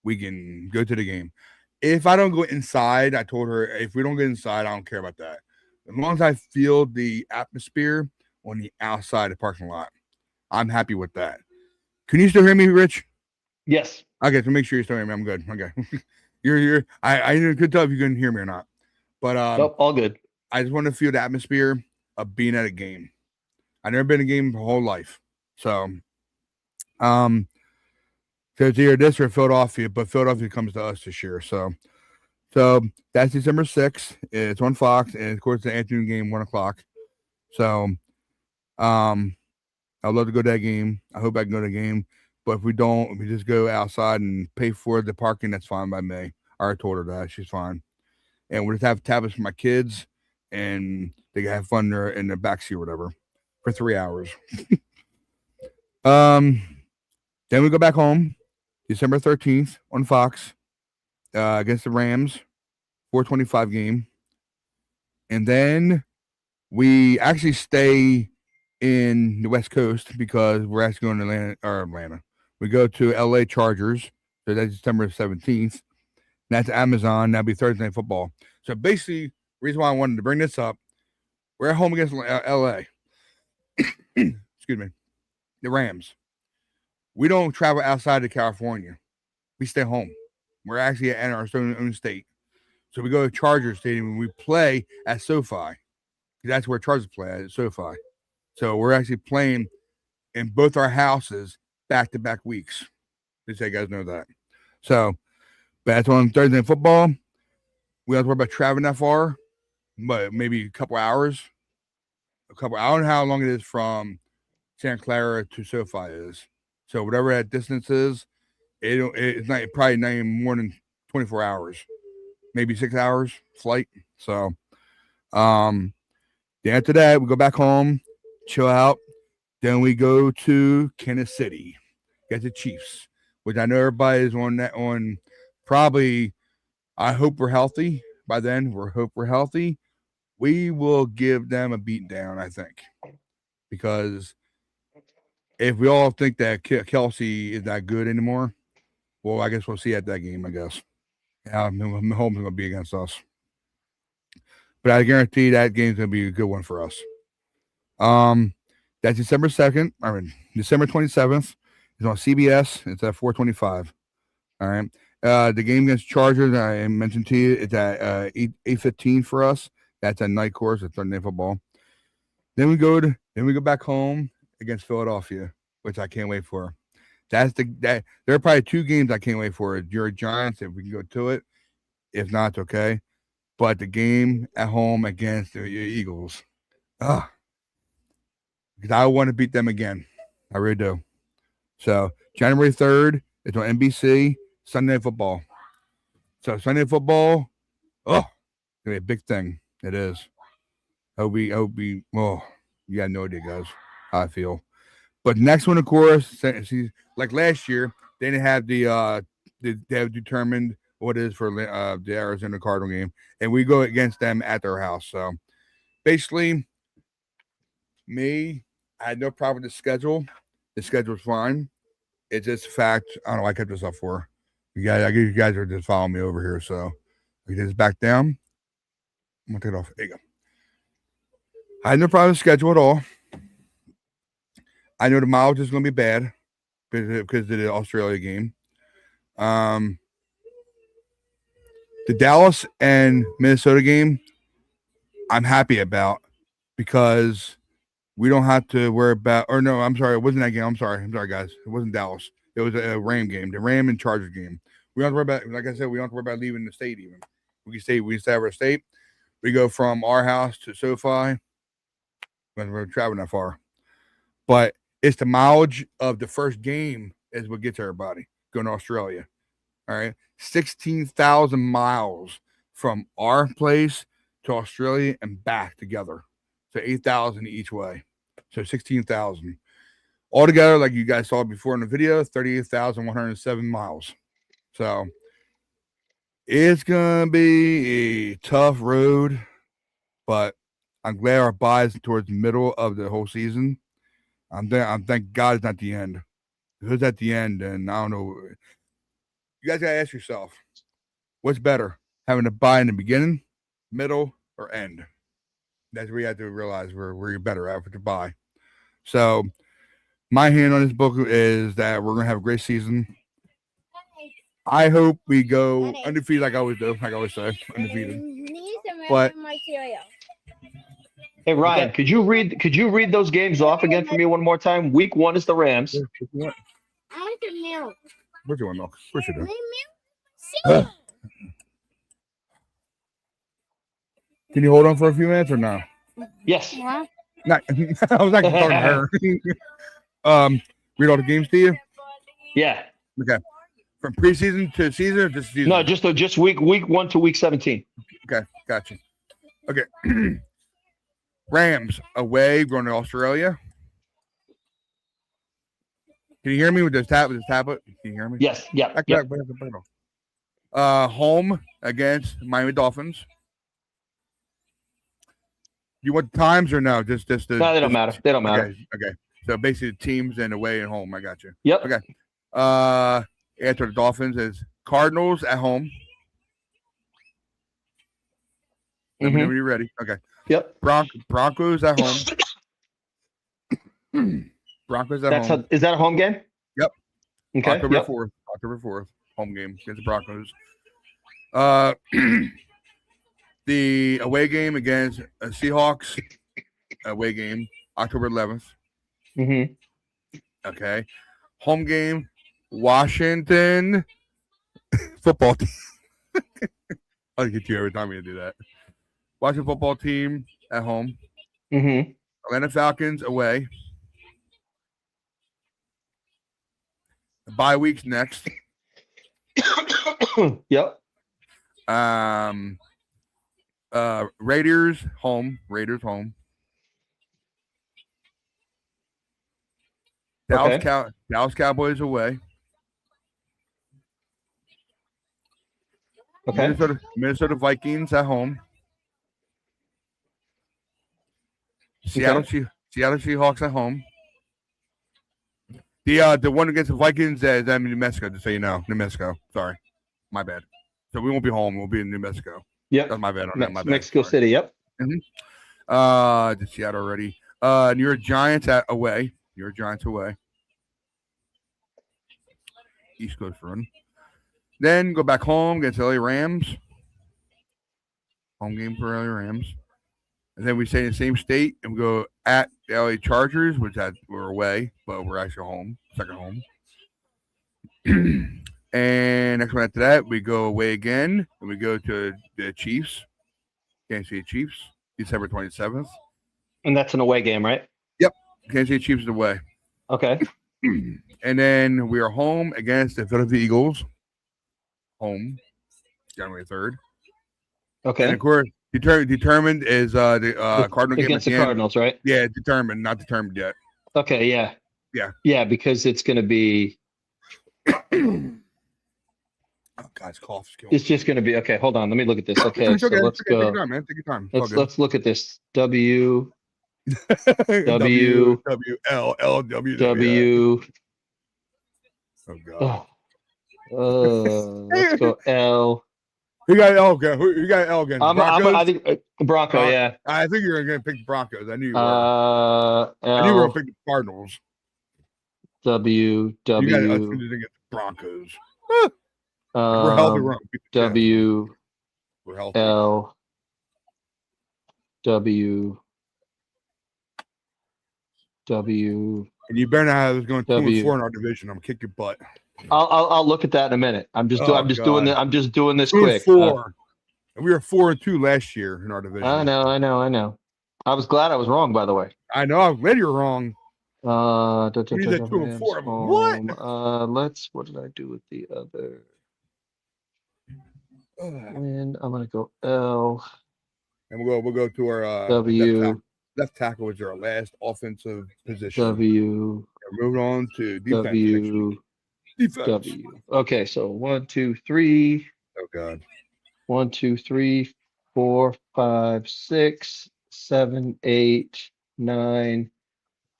we can go to the game. If I don't go inside, I told her, if we don't get inside, I don't care about that. As long as I feel the atmosphere on the outside of the parking lot, I'm happy with that. Can you still hear me, Rich? Yes. Okay, so make sure you still hear me. I'm good. Okay. I couldn't tell if you couldn't hear me or not. But nope, all good. I just want to feel the atmosphere of being at a game. I've never been in a game my whole life. So so it's either this or Philadelphia, but Philadelphia comes to us this year. So that's December 6th. It's on Fox, and of course the afternoon game, 1:00. So I'd love to go to that game. I hope I can go to the game. But if we don't, if we just go outside and pay for the parking, that's fine by me. I already told her that. She's fine. And we'll just have tablets for my kids, and they can have fun there in the backseat or whatever for 3 hours. Then we go back home, December 13th on Fox against the Rams, 4:25 game. And then we actually stay in the West Coast because we're actually going to Atlanta. We go to LA Chargers. So that's December 17th. That's Amazon. That'll be Thursday Night Football. So basically, the reason why I wanted to bring this up, we're at home against LA. Excuse me. The Rams. We don't travel outside of California. We stay home. We're actually in our own state. So we go to Charger Stadium and we play at SoFi. That's where Chargers play at SoFi. So we're actually playing in both our houses back-to-back weeks. Just so you guys know that. So, but that's on Thursday Night Football. We don't have to worry about traveling that far, but maybe a couple hours. I don't know how long it is from Santa Clara to SoFi is. So whatever that distance is, it's probably not even more than 24 hours, maybe 6 hours flight. So, then after that, we go back home, chill out. Then we go to Kansas City, get the Chiefs, which I know everybody is on that on. Probably, I hope we're healthy by then. Hope we're healthy. We will give them a beat down, I think, because if we all think that Kelsey is not good anymore, well, I guess we'll see at that game, I guess. Mahomes is going to be against us. But I guarantee that game's going to be a good one for us. That's December 2nd. December 27th. It's on CBS. It's at 4:25. All right. The game against Chargers, I mentioned to you, it's at 8:15 for us. That's a night course. It's Thursday Night Football. Then we go back home against Philadelphia, which I can't wait for. There are probably 2 games I can't wait for. Your Giants, if we can go to it. If not, it's okay. But the game at home against the Eagles, because I want to beat them again. I really do. So January 3rd, it's on NBC, Sunday Night Football. So Sunday Night Football, it's gonna be a big thing. It is. You got no idea, guys, how I feel. But next one, of course, like last year, they didn't have they have determined what it is for the Arizona Cardinal game, and we go against them at their house. So basically, I had no problem with the schedule. The schedule's fine. It's just a fact. I don't know. I kept this up for you guys are just following me over here. So we get this back down. I'm gonna take it off. There you go. I had no problem with the schedule at all. I know the mileage is going to be bad because of the Australia game. The Dallas and Minnesota game, I'm happy about because we don't have to worry about. Or no, I'm sorry, it wasn't that game. I'm sorry, guys. It wasn't Dallas. It was a Ram game, the Ram and Chargers game. We don't have to worry about. Like I said, we don't have to worry about leaving the state even. We stay at our state. We go from our house to SoFi when we're traveling that far, but it's the mileage of the first game is what gets everybody going to Australia. All right. 16,000 miles from our place to Australia and back together. So 8,000 each way. So 16,000. Altogether, like you guys saw before in the video, 38,107 miles. So it's going to be a tough road, but I'm glad our bye is towards the middle of the whole season. I'm thank God it's not the end. If it's at the end, and I don't know. You guys gotta ask yourself, what's better, having a bye in the beginning, middle, or end? That's where you have to realize where you're better at with your bye. So, my hand on this book is that we're gonna have a great season. I hope we go undefeated, like I always do, like I always say, undefeated. But hey Ryan, could you read those games off again for me one more time? Week 1 is the Rams. I want the milk. Where's your milk? Of course you do. Can you hold on for a few minutes or no? Yes. Yeah. Not, I was not talking to her. Read all the games to you? Yeah. Okay. From preseason to season or just season? No, just week 1 to week 17. Okay, gotcha. Okay. Rams away, going to Australia. Can you hear me with this tablet? Can you hear me? Yes. Yeah. Home against Miami Dolphins. You want the times or no? Just the. No, they don't matter. They don't matter. Okay. So basically, teams and away and home. I got you. Yep. Okay. After the Dolphins is Cardinals at home. Whenever you're ready. Okay. Yep. Broncos at home. Broncos at home. Is that a home game? Yep. Okay. October 4th, home game against the Broncos. The away game against Seahawks, away game, October 11th. Mm-hmm. Okay. Home game, Washington football team. I'll get you every time we do that. Washington football team at home. Mm-hmm. Atlanta Falcons away. The bye week's next. Yep. Raiders home. Dallas Cowboys away. Okay. Minnesota Vikings at home. Seattle Seahawks at home. The one against the Vikings is New Mexico, just so you know. New Mexico. Sorry. My bad. So we won't be home. We'll be in New Mexico. Yep. That's my bad. My bad. Mexico City, yep. Mm-hmm. Did Seattle already. New York Giants away. East Coast run. Then go back home against LA Rams. Home game for LA Rams. And then we stay in the same state and we go at the LA Chargers, which we're away, but we're actually home, second home. And next one after that, we go away again, and we go to the Chiefs, Kansas City Chiefs, December 27th. And that's an away game, right? Yep, Kansas City Chiefs is away. Okay. And then we are home against the Philadelphia Eagles, home, January 3rd. Okay. And of course, determined is the Cardinal game against the Cardinals, right? Yeah, determined, not determined yet. Okay, yeah. Yeah. Yeah, because it's going to be. Oh, God's cough. It's just going to be okay. Hold on, let me look at this. Okay, so let's go. Take your time, man. Take your time. Let's look at this. W W L L W W. Oh God. Let's go L. Who got L? Who got L against? I think Bronco. Yeah. I think you were going to pick the Broncos. I knew you were. I knew you were going to pick the Cardinals. W W. You got to get the Broncos. We're healthy. W. We're healthy. L. W. W. And you better not have us going 2-4 in our division. I'm gonna kick your butt. I'll look at that in a minute. I'm just doing this quick. 4. We were 4-2 last year in our division. I know. I was glad I was wrong, by the way. I know. I'm glad you're wrong. You need that 2-4. What? What did I do with the other? And I'm gonna go L. And we'll go to our W. Left tackle was our last offensive position. W. Moving on to defense. Defense. W. Okay, so 1, 2, 3. Oh God. 1, 2, 3, 4, 5, 6, 7, 8, 9,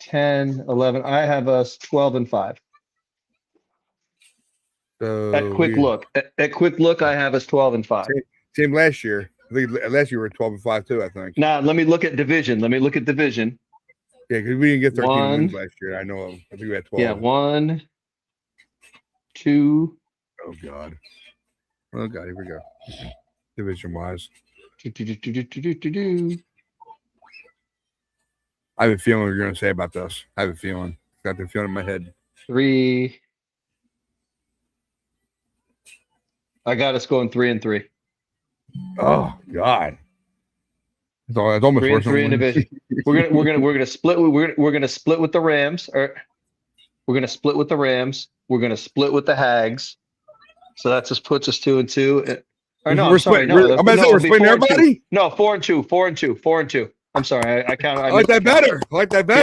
10, 11. I have us 12 and 5. So At quick look, I have us 12 and 5. Same last year. I think last year we were 12 and 5 too, I think. Now let me look at division. Yeah, because we didn't get 13 wins last year. I know. I think we had 12. Yeah, 1, 2. Oh God. Here we go. Division wise. I have a feeling what you're going to say about this. I have a feeling. Got the feeling in my head. 3. I got us going 3 and 3. Oh God. It's almost 3 and 3 in division. We're gonna split. We're gonna split with the Rams. Or we're gonna split with the Rams. We're gonna split with the Hags. So that just puts us 2 and 2. Or no, we're splitting. I'm going to say we're splitting everybody. No, 4 and 2. 4 and 2. 4 and 2. I'm sorry. I count. I like that better.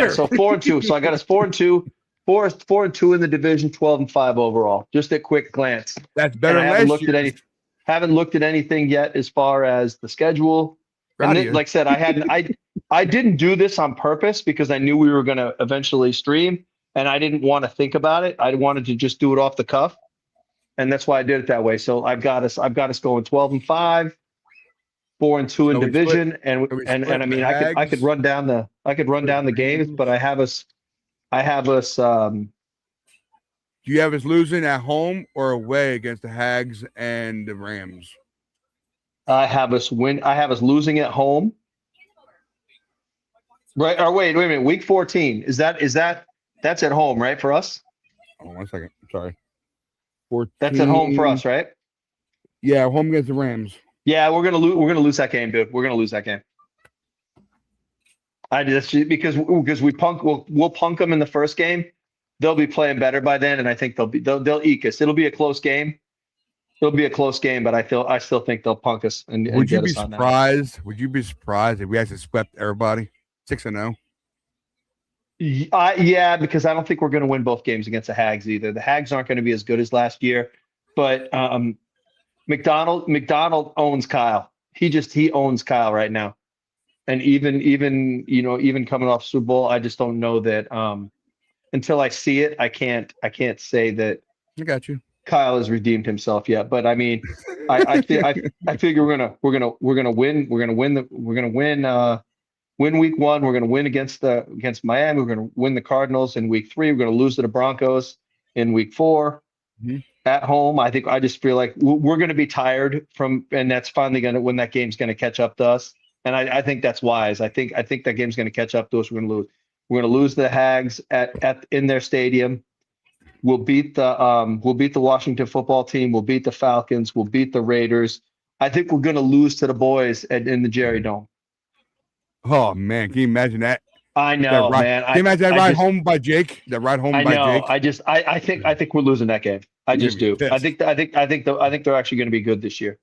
Yeah, so 4 and 2. So I got us 4 and 2. 4 and 2 in the division. 12 and 5 overall. Just a quick glance. That's better than last year. Haven't looked at anything yet as far as the schedule. And then, like I said, I didn't do this on purpose because I knew we were going to eventually stream, and I didn't want to think about it. I wanted to just do it off the cuff, and that's why I did it that way. So I've got us going 12 and 5, 4 and 2 in division, and I mean I could run down the games, but I have us. Do you have us losing at home or away against the Hags and the Rams? I have us losing at home. Right. Or wait a minute. Week 14. Is that that's at home, right? For us? Oh, 1 second. Sorry. 14. That's at home for us, right? Yeah, home against the Rams. Yeah, we're gonna lose that game, dude. We're gonna lose that game. Because we'll punk them in the first game. They'll be playing better by then, and I think they'll eke us. It'll be a close game. It'll be a close game, but I still think they'll punk us and would you get be us on surprised? Would you be surprised if we actually swept everybody 6-0? Yeah, because I don't think we're going to win both games against the Hags either. The Hags aren't going to be as good as last year, but McDonald owns Kyle. He owns Kyle right now, and even coming off Super Bowl, I just don't know that. Until I see it, I can't say that. I got you. Kyle has redeemed himself yet, but I mean, I figure we're gonna win. We're gonna win week 1. We're gonna win against Miami. We're gonna win the Cardinals in week 3. We're gonna lose to the Broncos in week 4 at home. I just feel like we're gonna be tired and that's finally when that game's gonna catch up to us. And I think that's wise. I think that game's gonna catch up to us. We're gonna lose. We're gonna lose the Hags in their stadium. We'll beat the Washington football team. We'll beat the Falcons. We'll beat the Raiders. I think we're going to lose to the boys in the Jerry Dome. Oh man, can you imagine that? I know, man. Can you imagine that ride home by Jake? That ride home by Jake. I think we're losing that game. I just do. I think they're actually going to be good this year.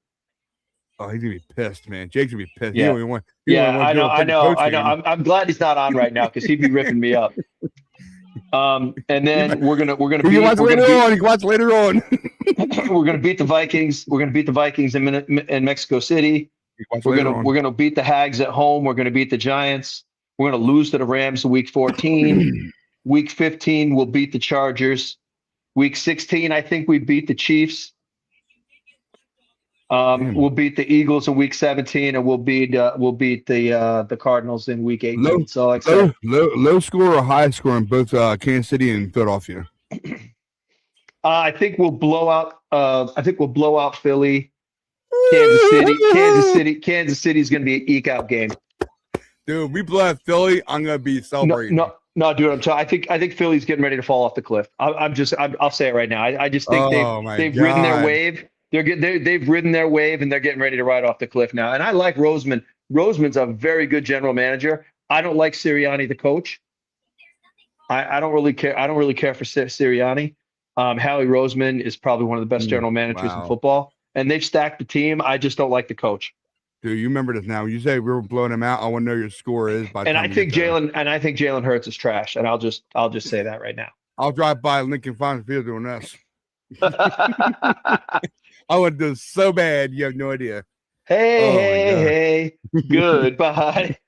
Oh, he's gonna be pissed, man. Jake's gonna be pissed. Yeah, I know. I'm glad he's not on right now because he'd be ripping me up. And then we're gonna beat. He can watch later on. We're gonna beat the Vikings. We're gonna beat the Vikings in Mexico City. We're gonna beat the Hags at home. We're gonna beat the Giants. We're gonna lose to the Rams in week 14. Week 15, we'll beat the Chargers. Week 16, I think we beat the Chiefs. We'll beat the Eagles in week 17, and we'll beat the Cardinals in week 18. Low score or high score in both Kansas City and Philadelphia. I think we'll blow out Philly. Kansas City is going to be an eke out game. Dude, we blow out Philly, I'm going to be celebrating. No, dude. I think Philly's getting ready to fall off the cliff. I'll say it right now. I just think they've ridden their wave. They've ridden their wave, and they're getting ready to ride off the cliff now. And I like Roseman. Roseman's a very good general manager. I don't like Sirianni, the coach. I don't really care. I don't really care for Sirianni. Howie Roseman is probably one of the best general managers in football, and they've stacked the team. I just don't like the coach. Dude, you remember this now. You say we were blowing them out. I want to know your score is. I think Jalen Hurts is trash, and I'll just say that right now. I'll drive by Lincoln Financial Field doing this. I would do so bad. You have no idea. Hey, goodbye.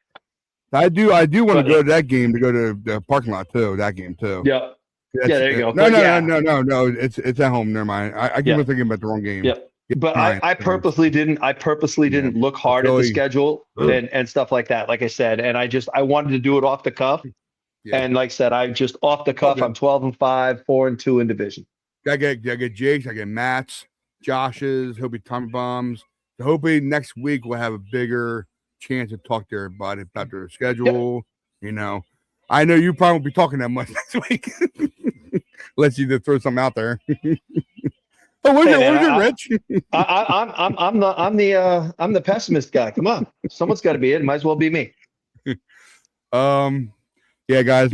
I do want to go to that game, to go to the parking lot too. That game too. Yeah. There you go. No. It's at home. Never mind. I keep thinking about the wrong game. Yep. But I purposely didn't look hard at the schedule and stuff like that. Like I said, and I wanted to do it off the cuff. Yeah. And like I said, I just off the cuff. I'm 12-5, 4-2 in division. I get Jake's. I get Matt's, Josh's. He'll be Tommy Bombs. So hopefully next week we'll have a bigger chance to talk to everybody about their schedule. Yep. You know, I know you probably won't be talking that much next week. Unless you just throw something out there. Oh, what is it, Rich? I'm the pessimist guy. Come on, someone's got to be it. Might as well be me. Yeah, guys,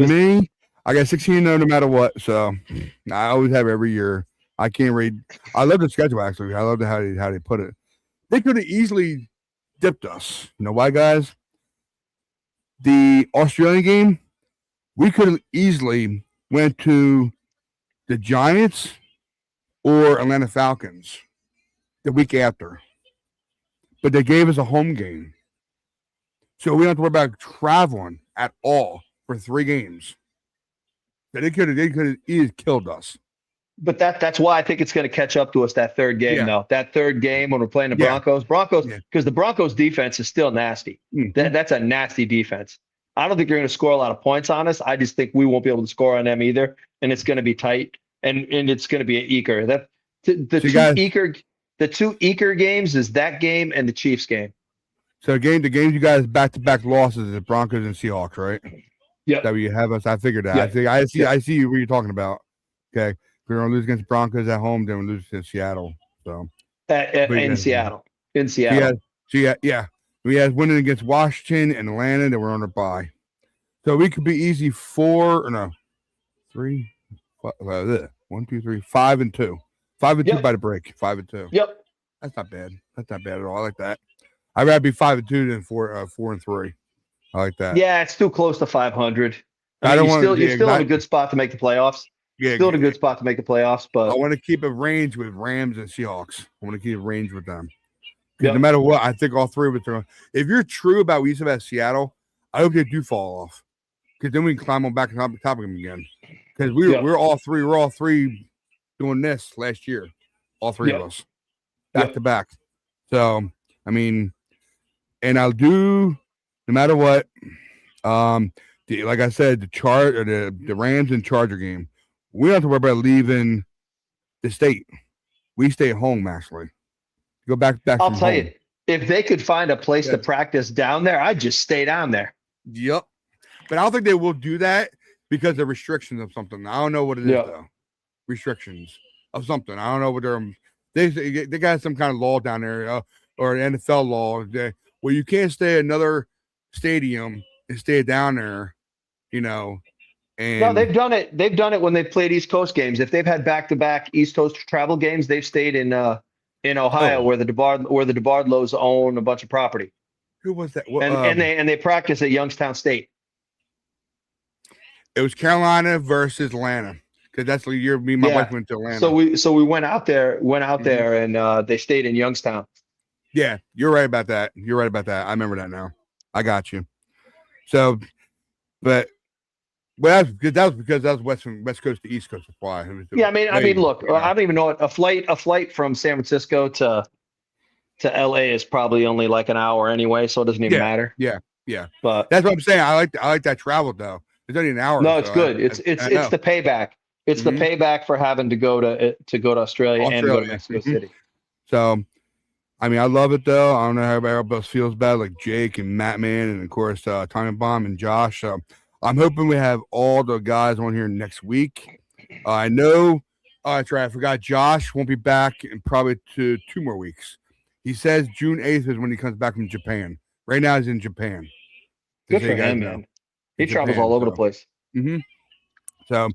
I got 16 no matter what. So I always have every year. I can't read. I love the schedule actually. I love how they put it. They could have easily dipped us. You know why, guys? The Australian game, we could have easily went to the Giants or Atlanta Falcons the week after. But they gave us a home game. So we don't have to worry about traveling at all for 3 games. So they could have easily killed us. But that's why I think it's going to catch up to us that third game, though. That third game when we're playing the Broncos. Because the Broncos defense is still nasty. Mm-hmm. That's a nasty defense. I don't think they're going to score a lot of points on us. I just think we won't be able to score on them either. And it's going to be tight. And it's going to be an eker. The two eker games is that game and the Chiefs game. So the games you guys back-to-back losses is the Broncos and Seahawks, right? Yeah. That you have us. I figured that. Yeah. I see what you're talking about. Okay. We're gonna lose against the Broncos at home, then we lose to Seattle. So in Seattle. Yeah. We had winning against Washington and Atlanta, then we're on a bye. So we could be easy 5 and 2. 5-2. 5-2 by the break. 5-2. Yep. That's not bad. That's not bad at all. I like that. I'd rather be 5-2 than 4-3. I like that. Yeah, it's too close to 500. You're still in a good spot to make the playoffs. Yeah, still in a good spot to make the playoffs, but I want to keep a range with Rams and Seahawks. I want to keep a range with them. No matter what, I think all 3 of it. If you're true about what you said about Seattle, I hope they do fall off, because then we can climb on back on top of them again. Because we're all three doing this last year, all 3 of us, back to back. So I mean, and I'll do no matter what. Like I said, the Rams and Charger game. We don't have to worry about leaving the state. We stay at home, actually. Go back. I'll tell you, if they could find a place to practice down there, I'd just stay down there. Yep. But I don't think they will do that because of restrictions of something. I don't know what it is, though. restrictions of something. I don't know what they got some kind of law down there or an NFL law where you can't stay at another stadium and stay down there, you know. And no, they've done it. They've done it when they've played East Coast games. If they've had back-to-back East Coast travel games, they've stayed in Ohio, where the DeBardlows own a bunch of property. Who was that? And they practice at Youngstown State. It was Carolina versus Atlanta, because that's the year me and my wife went to Atlanta. So we went out there, and they stayed in Youngstown. Yeah, you're right about that. I remember that now. I got you. So, that was because that was West Coast to East Coast supply. Yeah, I mean, look, I don't even know what a flight from San Francisco to LA is probably only like an hour anyway, so it doesn't even matter. Yeah. But that's what I'm saying. I like that travel though. It's only an hour. No, it's good. It's the payback. It's the payback for having to go to Australia and go to Mexico City. So, I mean, I love it though. I don't know how everybody else feels about it, like Jake and Mattman, and of course Tommy Bomb and Josh. So I'm hoping we have all the guys on here next week. I know. That's right. I forgot. Josh won't be back in probably 2 more weeks. He says June 8th is when he comes back from Japan. Right now he's in Japan. Good for him, man. He travels all over the place. So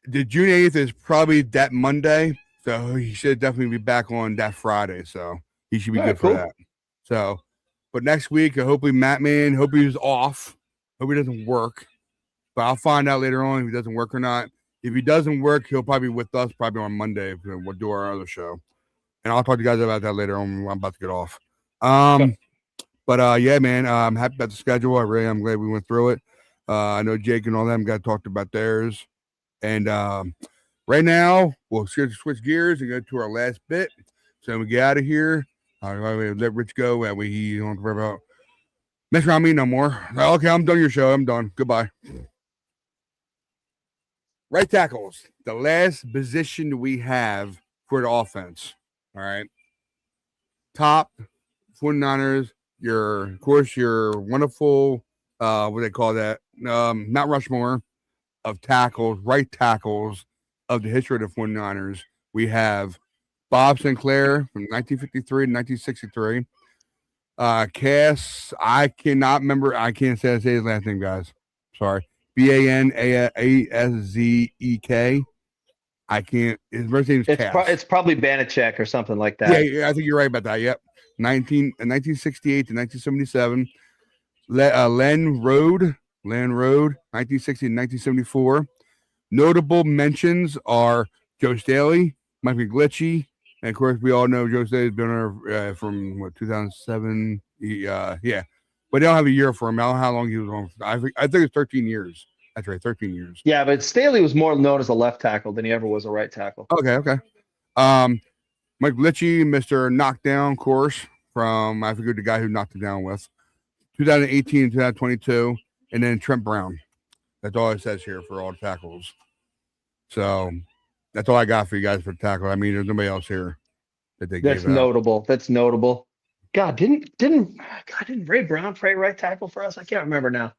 the June 8th is probably that Monday. So he should definitely be back on that Friday. So he should be good for that. So, but next week, hopefully Mattman, hope he's off. Hope he doesn't work. But I'll find out later on if he doesn't work or not. If he doesn't work, he'll probably be with us probably on Monday. We'll do our other show. And I'll talk to you guys about that later on. I'm about to get off. But yeah, man, I'm happy about the schedule. I'm glad we went through it. I know Jake and all them got talked about theirs. And right now, we'll switch gears and go to our last bit. So we get out of here. Let Rich go. That way he don't have to worry about mess around me no more. Okay, I'm done your show. I'm done. Goodbye. Right tackles, the last position we have for the offense. All right. Top 49ers. Your wonderful, what they call that, Mount Rushmore of tackles, right tackles of the history of the 49ers. We have Bob Sinclair from 1953 to 1963. Cass, I cannot remember. I can't say his last name, guys. Sorry. Banazek. I can't. His first name is Cass. It's probably Banachek or something like that. Yeah, I think you're right about that. Yep. 1968 to 1977. Len Road, 1960 to 1974. Notable mentions are Joe Staley, Mike McGlinchey, and of course we all know Joe Staley's been on from 2007. But they don't have a year for him. I don't know how long he was on. I think it's 13 years. That's right, 13 years. Yeah, but Staley was more known as a left tackle than he ever was a right tackle. Okay. Mike Litchie, Mr. Knockdown course from, I forget the guy who knocked it down with, 2018 and 2022, and then Trent Brown. That's all it says here for all the tackles. So that's all I got for you guys for tackle. I mean, there's nobody else here that they gave out. That's notable. God, didn't Ray Brown play right tackle for us? I can't remember now.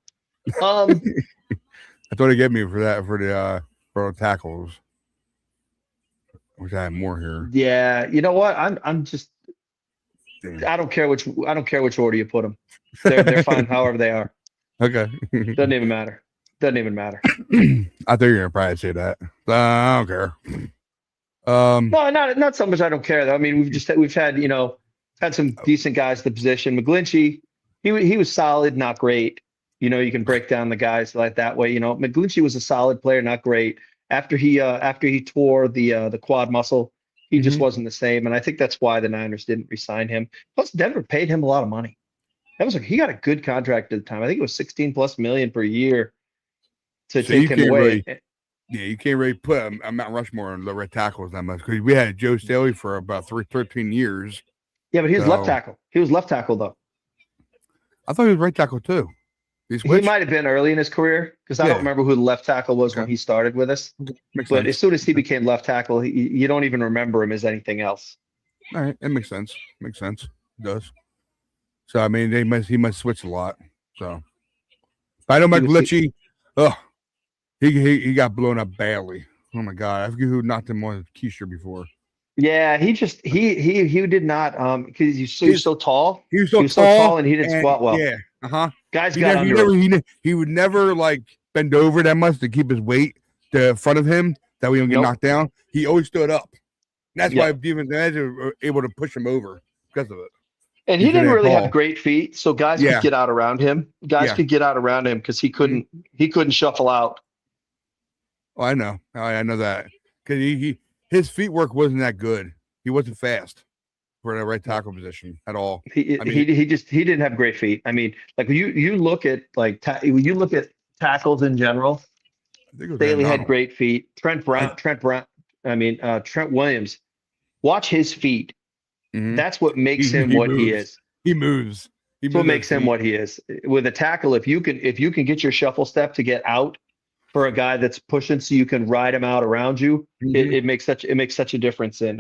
That's what they gave me for that for the tackles. Wish I had more here. Yeah, you know what? I'm just. Damn. I don't care which order you put them. They're fine however they are. Okay. Doesn't even matter. I thought you were gonna probably say that. I don't care. No, not so much. I don't care though. I mean, we've had some decent guys at the position. McGlinchey, he was solid, not great. You can break down the guys like that way. McGlinchey was a solid player, not great. After he tore the quad muscle, he just wasn't the same. And I think that's why the Niners didn't re-sign him. Plus, Denver paid him a lot of money. He got a good contract at the time. I think it was $16+ million per year to take him away. You can't really put a Mount Rushmore on the right tackles that much because we had Joe Staley for about 13 years. Yeah, but he was left tackle. He was left tackle though. I thought he was right tackle too. He might have been early in his career because I don't remember who the left tackle was when he started with us. Makes but sense. As soon as he became left tackle, you don't even remember him as anything else. All right, that makes sense. It does. So I mean, he must switch a lot. So, but I know Mike Litchie. He got blown up badly. Oh my god, I forget who knocked him on Keisha before. Yeah, he did not because he was so tall. He was so tall and he didn't squat well. Yeah, Guys got under him. He would never like bend over that much to keep his weight to front of him that we don't get knocked down. He always stood up. That's why defense were able to push him over because of it. And he didn't really have great feet, so guys could get out around him. Guys could get out around him because he couldn't shuffle out. Oh, I know that because his feet work wasn't that good. He wasn't fast for the right tackle position at all. He didn't have great feet. I mean, like when you look at when you look at tackles in general, Staley had great feet. Trent Williams. Watch his feet. Mm-hmm. That's what makes him what he is. He moves. That's what makes him what he is. With a tackle, if you can get your shuffle step to get out for a guy that's pushing, so you can ride him out around you, it makes such a difference in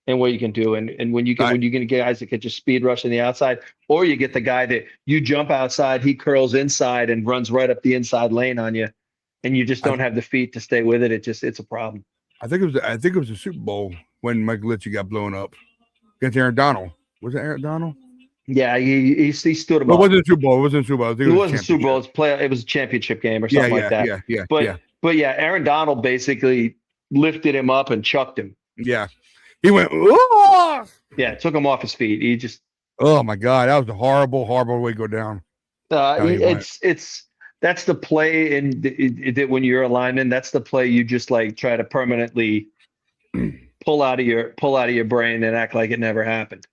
what you can do. And when you get guys that can just speed rush on the outside, or you get the guy that you jump outside, he curls inside and runs right up the inside lane on you, and you just don't have the feet to stay with it. It's a problem. I think it was the Super Bowl when Mike Litchi got blown up against Aaron Donald. Was it Aaron Donald? Yeah, he stood him up. It wasn't Super Bowl. It wasn't Super Bowl. It wasn't Super Bowl. It was a championship game or something like that. But Aaron Donald basically lifted him up and chucked him. Yeah, he went. Ooh! Yeah, took him off his feet. He just. Oh my God, that was a horrible way to go down. That's the play that when you're a lineman, that's the play you just like try to permanently pull out of your brain and act like it never happened.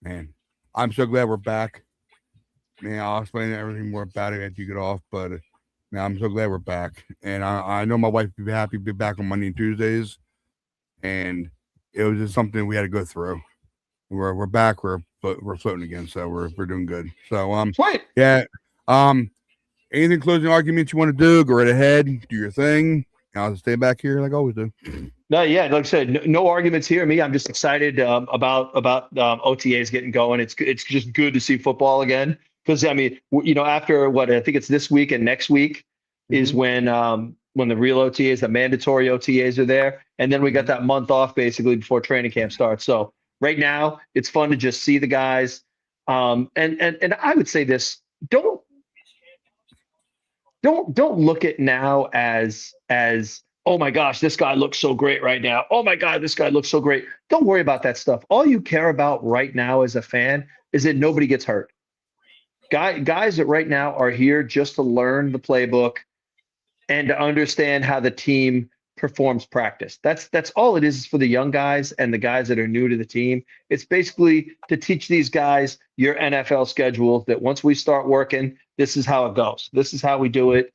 Man, I'm so glad we're back. Man, I'll explain everything more about it as you get off, but man, I'm so glad we're back. And I know my wife would be happy to be back on Monday and Tuesdays. And it was just something we had to go through. We're back. We're floating again, so we're doing good. So yeah. Anything closing arguments you want to do? Go right ahead, do your thing. I'll just stay back here like I always do. No, yeah, like I said, no arguments here. I'm just excited about OTAs getting going. It's just good to see football again because I mean, after what I think it's this week and next week is when the real OTAs, the mandatory OTAs are there, and then we got that month off basically before training camp starts. So right now, it's fun to just see the guys. And I would say this: don't look at now as oh my gosh, this guy looks so great right now. Oh my God, this guy looks so great. Don't worry about that stuff. All you care about right now as a fan is that nobody gets hurt. Guys that right now are here just to learn the playbook and to understand how the team performs practice. That's all it is for the young guys and the guys that are new to the team. It's basically to teach these guys your NFL schedule, that once we start working, this is how it goes. This is how we do it.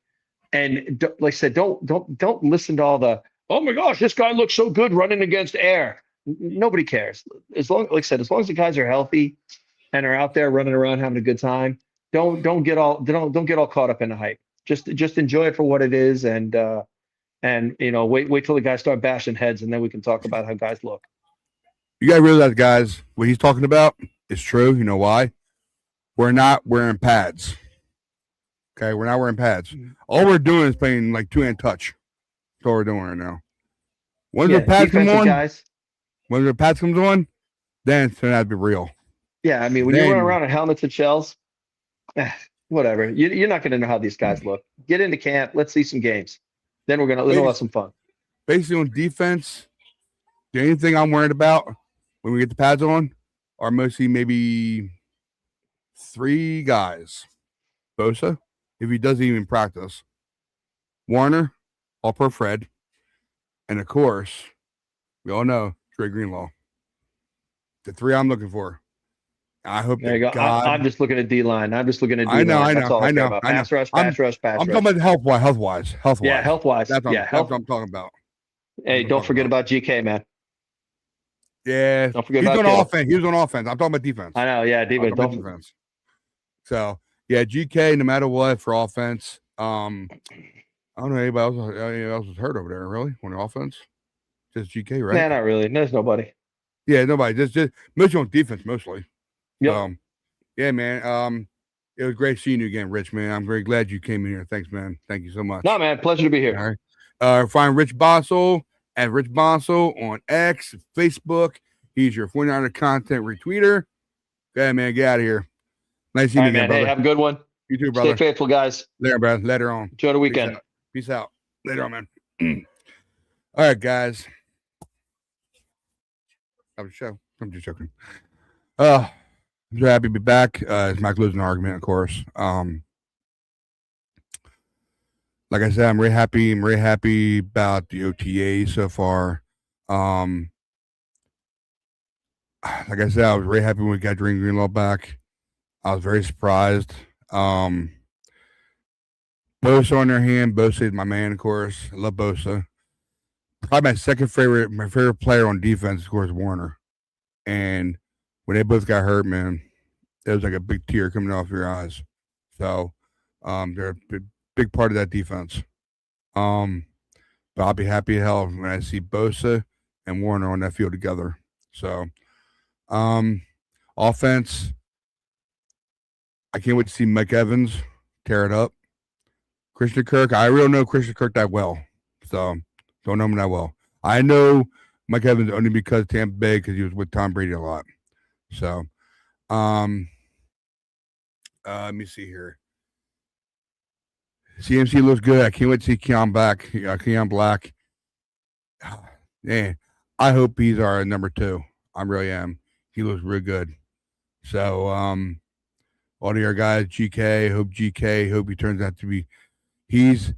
And like I said, don't listen to all the, oh my gosh, this guy looks so good running against air. Nobody cares. As long as the guys are healthy and are out there running around having a good time, don't get all caught up in the hype. Just enjoy it for what it is, and wait till the guys start bashing heads, and then we can talk about how guys look. You gotta realize, guys, what he's talking about is true. You know why? We're not wearing pads. Okay, we're not wearing pads. All we're doing is playing like two-hand touch. That's all we're doing right now. Once the pads come on, when the pads comes on, then it's gonna have to be real. Yeah, I mean, when you run around in helmets and shells, whatever. You're not gonna know how these guys look. Get into camp. Let's see some games. Then we'll have some fun. Basically, on defense, the only thing I'm worried about when we get the pads on are mostly maybe 3 guys. Bosa, if he doesn't even practice. Warner, All-Pro Fred. And, of course, we all know Trey Greenlaw. The 3 I'm looking for. I hope there you go. I'm just looking at D-line. I know. I know. Pass rush. I'm talking about health-wise. Yeah, health-wise. That's what I'm talking about. Hey, don't forget about GK, man. Yeah. Don't forget about offense. He was on offense. I'm talking about defense. I know, yeah, defense. So, yeah, GK, no matter what, for offense. I don't know anybody else was hurt over there, really, on the offense. Just GK, right? Nah, not really. There's nobody. Yeah, nobody. Just mostly on defense, mostly. Yeah. Yeah, man. It was great seeing you again, Rich, man. I'm very glad you came in here. Thanks, man. Thank you so much. No, man, pleasure to be here. All right. Find Rich Bossel at Rich Bossel on X, Facebook. He's your 49er content retweeter. Go ahead, man. Get out of here. Nice seeing you again, brother. Hey, have a good one. You too, brother. Stay faithful, guys. Later, brother. Later on. Enjoy the weekend. Peace out. Later on, man. All right, guys. That was a show. I'm just joking. I'm so happy to be back. It's Mike losing an argument, of course. Like I said, I'm very happy. I'm very happy about the OTA so far. Like I said, I was very happy when we got Dream Greenlaw back. I was very surprised. Bosa on their hand. Bosa is my man, of course. I love Bosa. Probably my favorite player on defense, of course, Warner. And when they both got hurt, man, there was like a big tear coming off your eyes. So they're a big part of that defense. But I'll be happy as hell when I see Bosa and Warner on that field together. So offense, I can't wait to see Mike Evans tear it up. Christian Kirk, I really don't know Christian Kirk that well. So don't know him that well. I know Mike Evans only because Tampa Bay, because he was with Tom Brady a lot. So let me see here. CMC looks good. I can't wait to see Keon Black. Man, I hope he's our number 2. I really am. He looks real good. So all the other guys, GK, hope he turns out to be. He's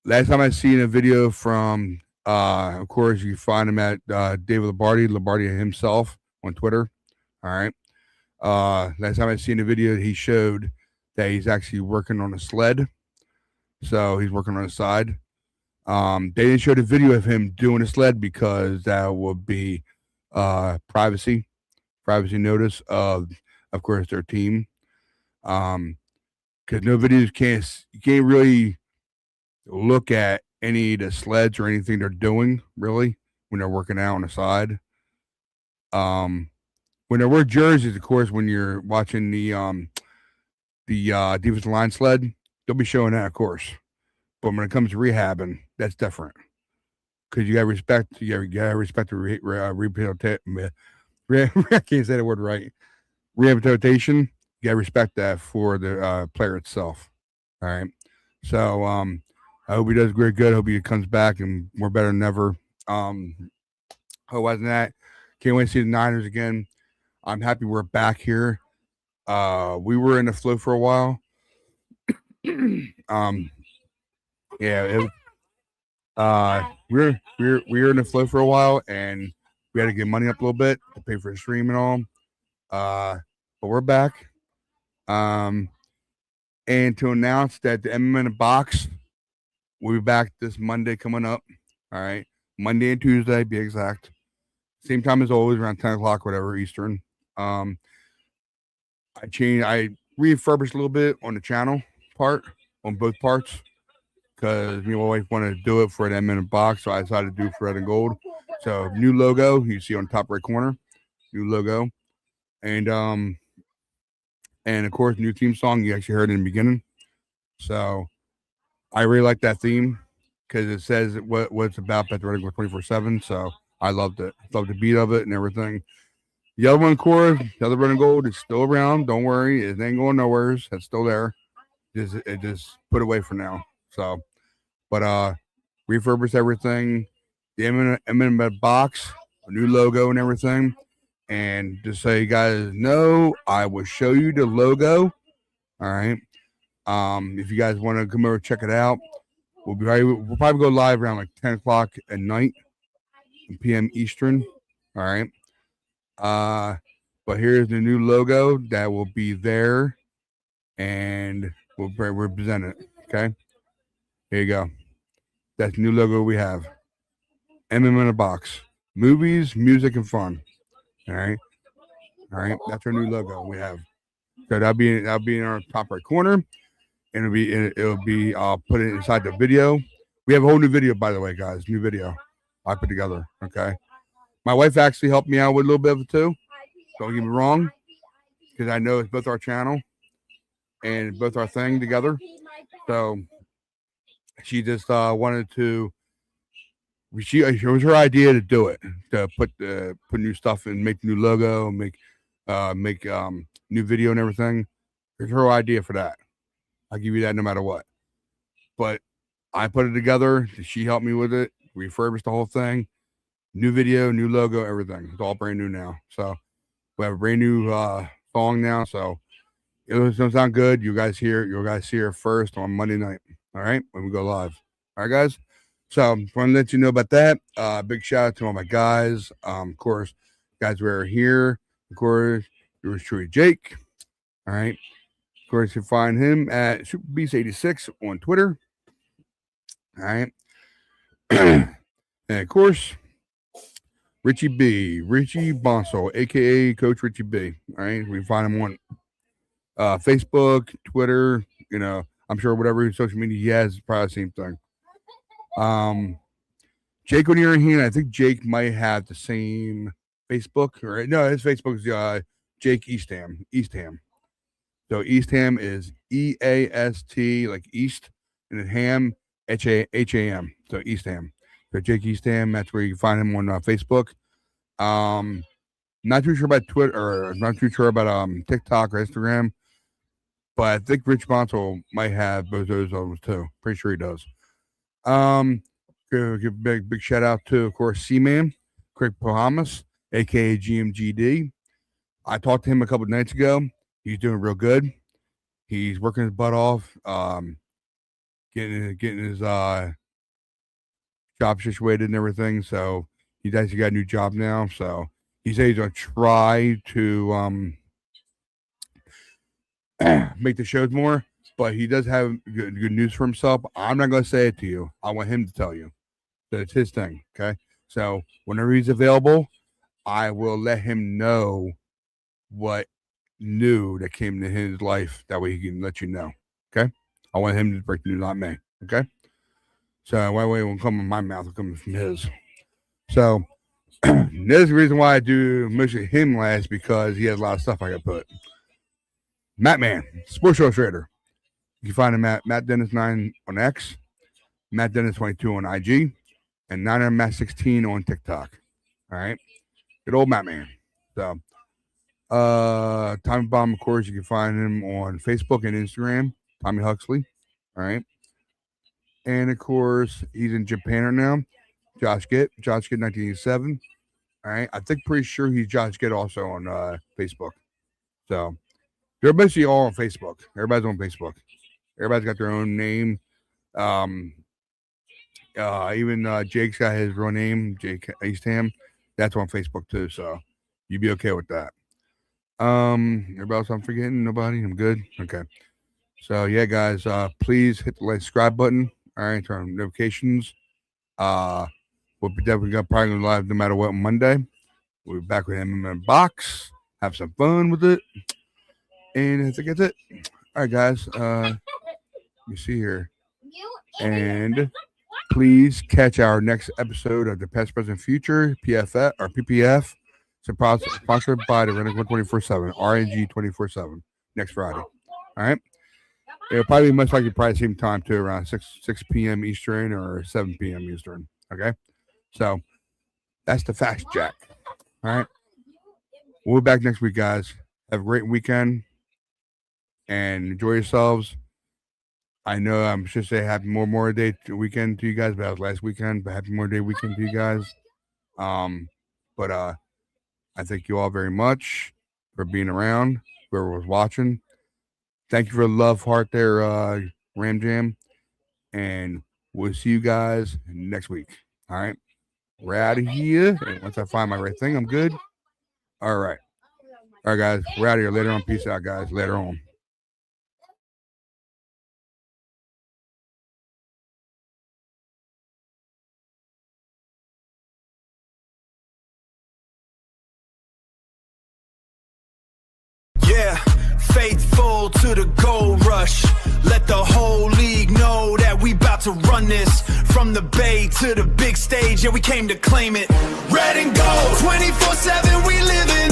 last time I seen a video from of course you find him at David Lombardi himself on Twitter. All right. Last time I seen a video, he showed that he's actually working on a sled. So he's working on the side. They didn't show the video of him doing a sled because that would be privacy notice of course, their team. Because no videos you can't really look at any of the sleds or anything they're doing really when they're working out on the side. When they wear jerseys, of course, when you're watching the defensive line sled, they'll be showing that, of course. But when it comes to rehabbing, that's different. Because you got to respect the rehabilitation. I can't say the word right. Rehabilitation. You got to respect that for the player itself. All right. So I hope he does great good. I hope he comes back and we're better than ever. Otherwise than that, can't wait to see the Niners again. I'm happy we're back here. We were in the flow for a while. We were in the flow for a while, and we had to get money up a little bit to pay for the stream and all. But we're back. And to announce that the MM in the Box will be back this Monday coming up. All right, Monday and Tuesday, be exact. Same time as always, around 10 o'clock, whatever Eastern. I refurbished a little bit on the channel part, on both parts, because me and my wife wanted to do it for an M-Minute box, so I decided to do for red and gold. So new logo, you see on the top right corner, new logo, and of course new theme song you actually heard in the beginning. So I really like that theme because it says what it's about at the Red and Gold 24/7. So I loved it. Loved the beat of it and everything. The other one, core, the other Red and Gold is still around. Don't worry, it ain't going nowhere. It's still there. It just put away for now. So, but refurbished everything. The M&M box, a new logo and everything. And just so you guys know, I will show you the logo. All right. If you guys want to come over and check it out, we'll probably go live around like 10 o'clock at night, p.m. Eastern. All right. But here's the new logo that will be there, and we'll present it. Okay. Here you go. That's the new logo we have. MM in a box. Movies, music, and fun. All right. All right. That's our new logo we have. So that'll be in our top right corner. And it'll be I'll put it inside the video. We have a whole new video, by the way, guys. New video I put together. Okay. My wife actually helped me out with a little bit of it too. Don't get me wrong, because I know it's both our channel. and both our thing together. So she just wanted to. It was her idea to do it, to put new stuff and make new logo, make new video and everything. It's her idea for that. I'll give you that no matter what. But I put it together. She helped me with it. We refurbished the whole thing. New video, new logo, everything. It's all brand new now. So we have a brand new song now. So it doesn't sound good. You guys see it first on Monday night. All right, when we go live. All right, guys. So I want to let you know about that. Big shout out to all my guys. Of course, guys who are here. Of course, yours truly, Jake. All right. Of course, you find him at SuperBeast86 on Twitter. All right. And of course, Richie Bonsall, aka Coach Richie B. All right. We find him on Facebook, Twitter, I'm sure whatever social media he has is probably the same thing. Jake, when you're here, I think Jake might have the same Facebook, right? No, his Facebook is Jake Eastham. So Eastham is EAST, like East, and then Ham, HAM. So Eastham. So Jake Eastham, that's where you can find him on Facebook. Not too sure about Twitter, or not too sure about TikTok or Instagram, but I think Rich Bonsall might have both those others too. Pretty sure he does. Give a big shout out to, of course, C-Man, Craig Bahamas, aka GMGD. I talked to him a couple of nights ago. He's doing real good. He's working his butt off, getting his job situated and everything. So he's actually got a new job now. So he said he's gonna try to make the shows more, but he does have good news for himself. I'm not gonna say it to you. I want him to tell you that it's his thing. Okay. So whenever he's available, I will let him know what new that came to his life. That way he can let you know. Okay. I want him to break the news, not me. Okay. So that way it won't come in my mouth, it'll come from his. So there's the reason why I do mostly him last, because he has a lot of stuff I can put. Matt Man, Sports Illustrator. You can find him at Matt Dennis 9 on X, Matt Dennis 22 on IG, and 9 Matt 16 on TikTok. All right. Good old Matt Man. So Tommy Bomb, of course, you can find him on Facebook and Instagram, Tommy Huxley. All right. And of course, he's in Japan right now. Josh Gitt 1987. All right. I think pretty sure he's Josh Gitt also on Facebook. So they're basically all on Facebook. Everybody's on Facebook. Everybody's got their own name. Even Jake's got his real name, Jake Eastham. That's on Facebook too. So you'd be okay with that. Everybody else I'm forgetting? Nobody? I'm good? Okay. So yeah, guys, please hit the like subscribe button. All right, turn on notifications. We'll be definitely probably going live no matter what on Monday. We'll be back with him in a box. Have some fun with it. And I think that's it. All right, guys. Let me see here. And please catch our next episode of the Past, Present, Future PFF or PPF. Sponsored by the R&G247, R&G247, next Friday. All right. It'll probably be most likely probably the same time too, around 6 p.m. Eastern or 7 p.m. Eastern. Okay. So that's the Fast Jack. All right. We'll be back next week, guys. Have a great weekend and enjoy yourselves. I know I'm sure say happy Memorial Day weekend to you guys, but that was last weekend. But happy Memorial Day weekend to you guys. But I thank you all very much for being around. Whoever was watching, thank you for the love heart there, Ram Jam, and we'll see you guys next week. All right, we're out of here. And once I find my right thing, I'm good. All right, guys, we're out of here. Later on, peace out, guys. Later on. Yeah, faithful to the gold rush. Let the whole league know that we about to run this. From the bay to the big stage, yeah, we came to claim it. Red and gold, 24/7, we live it.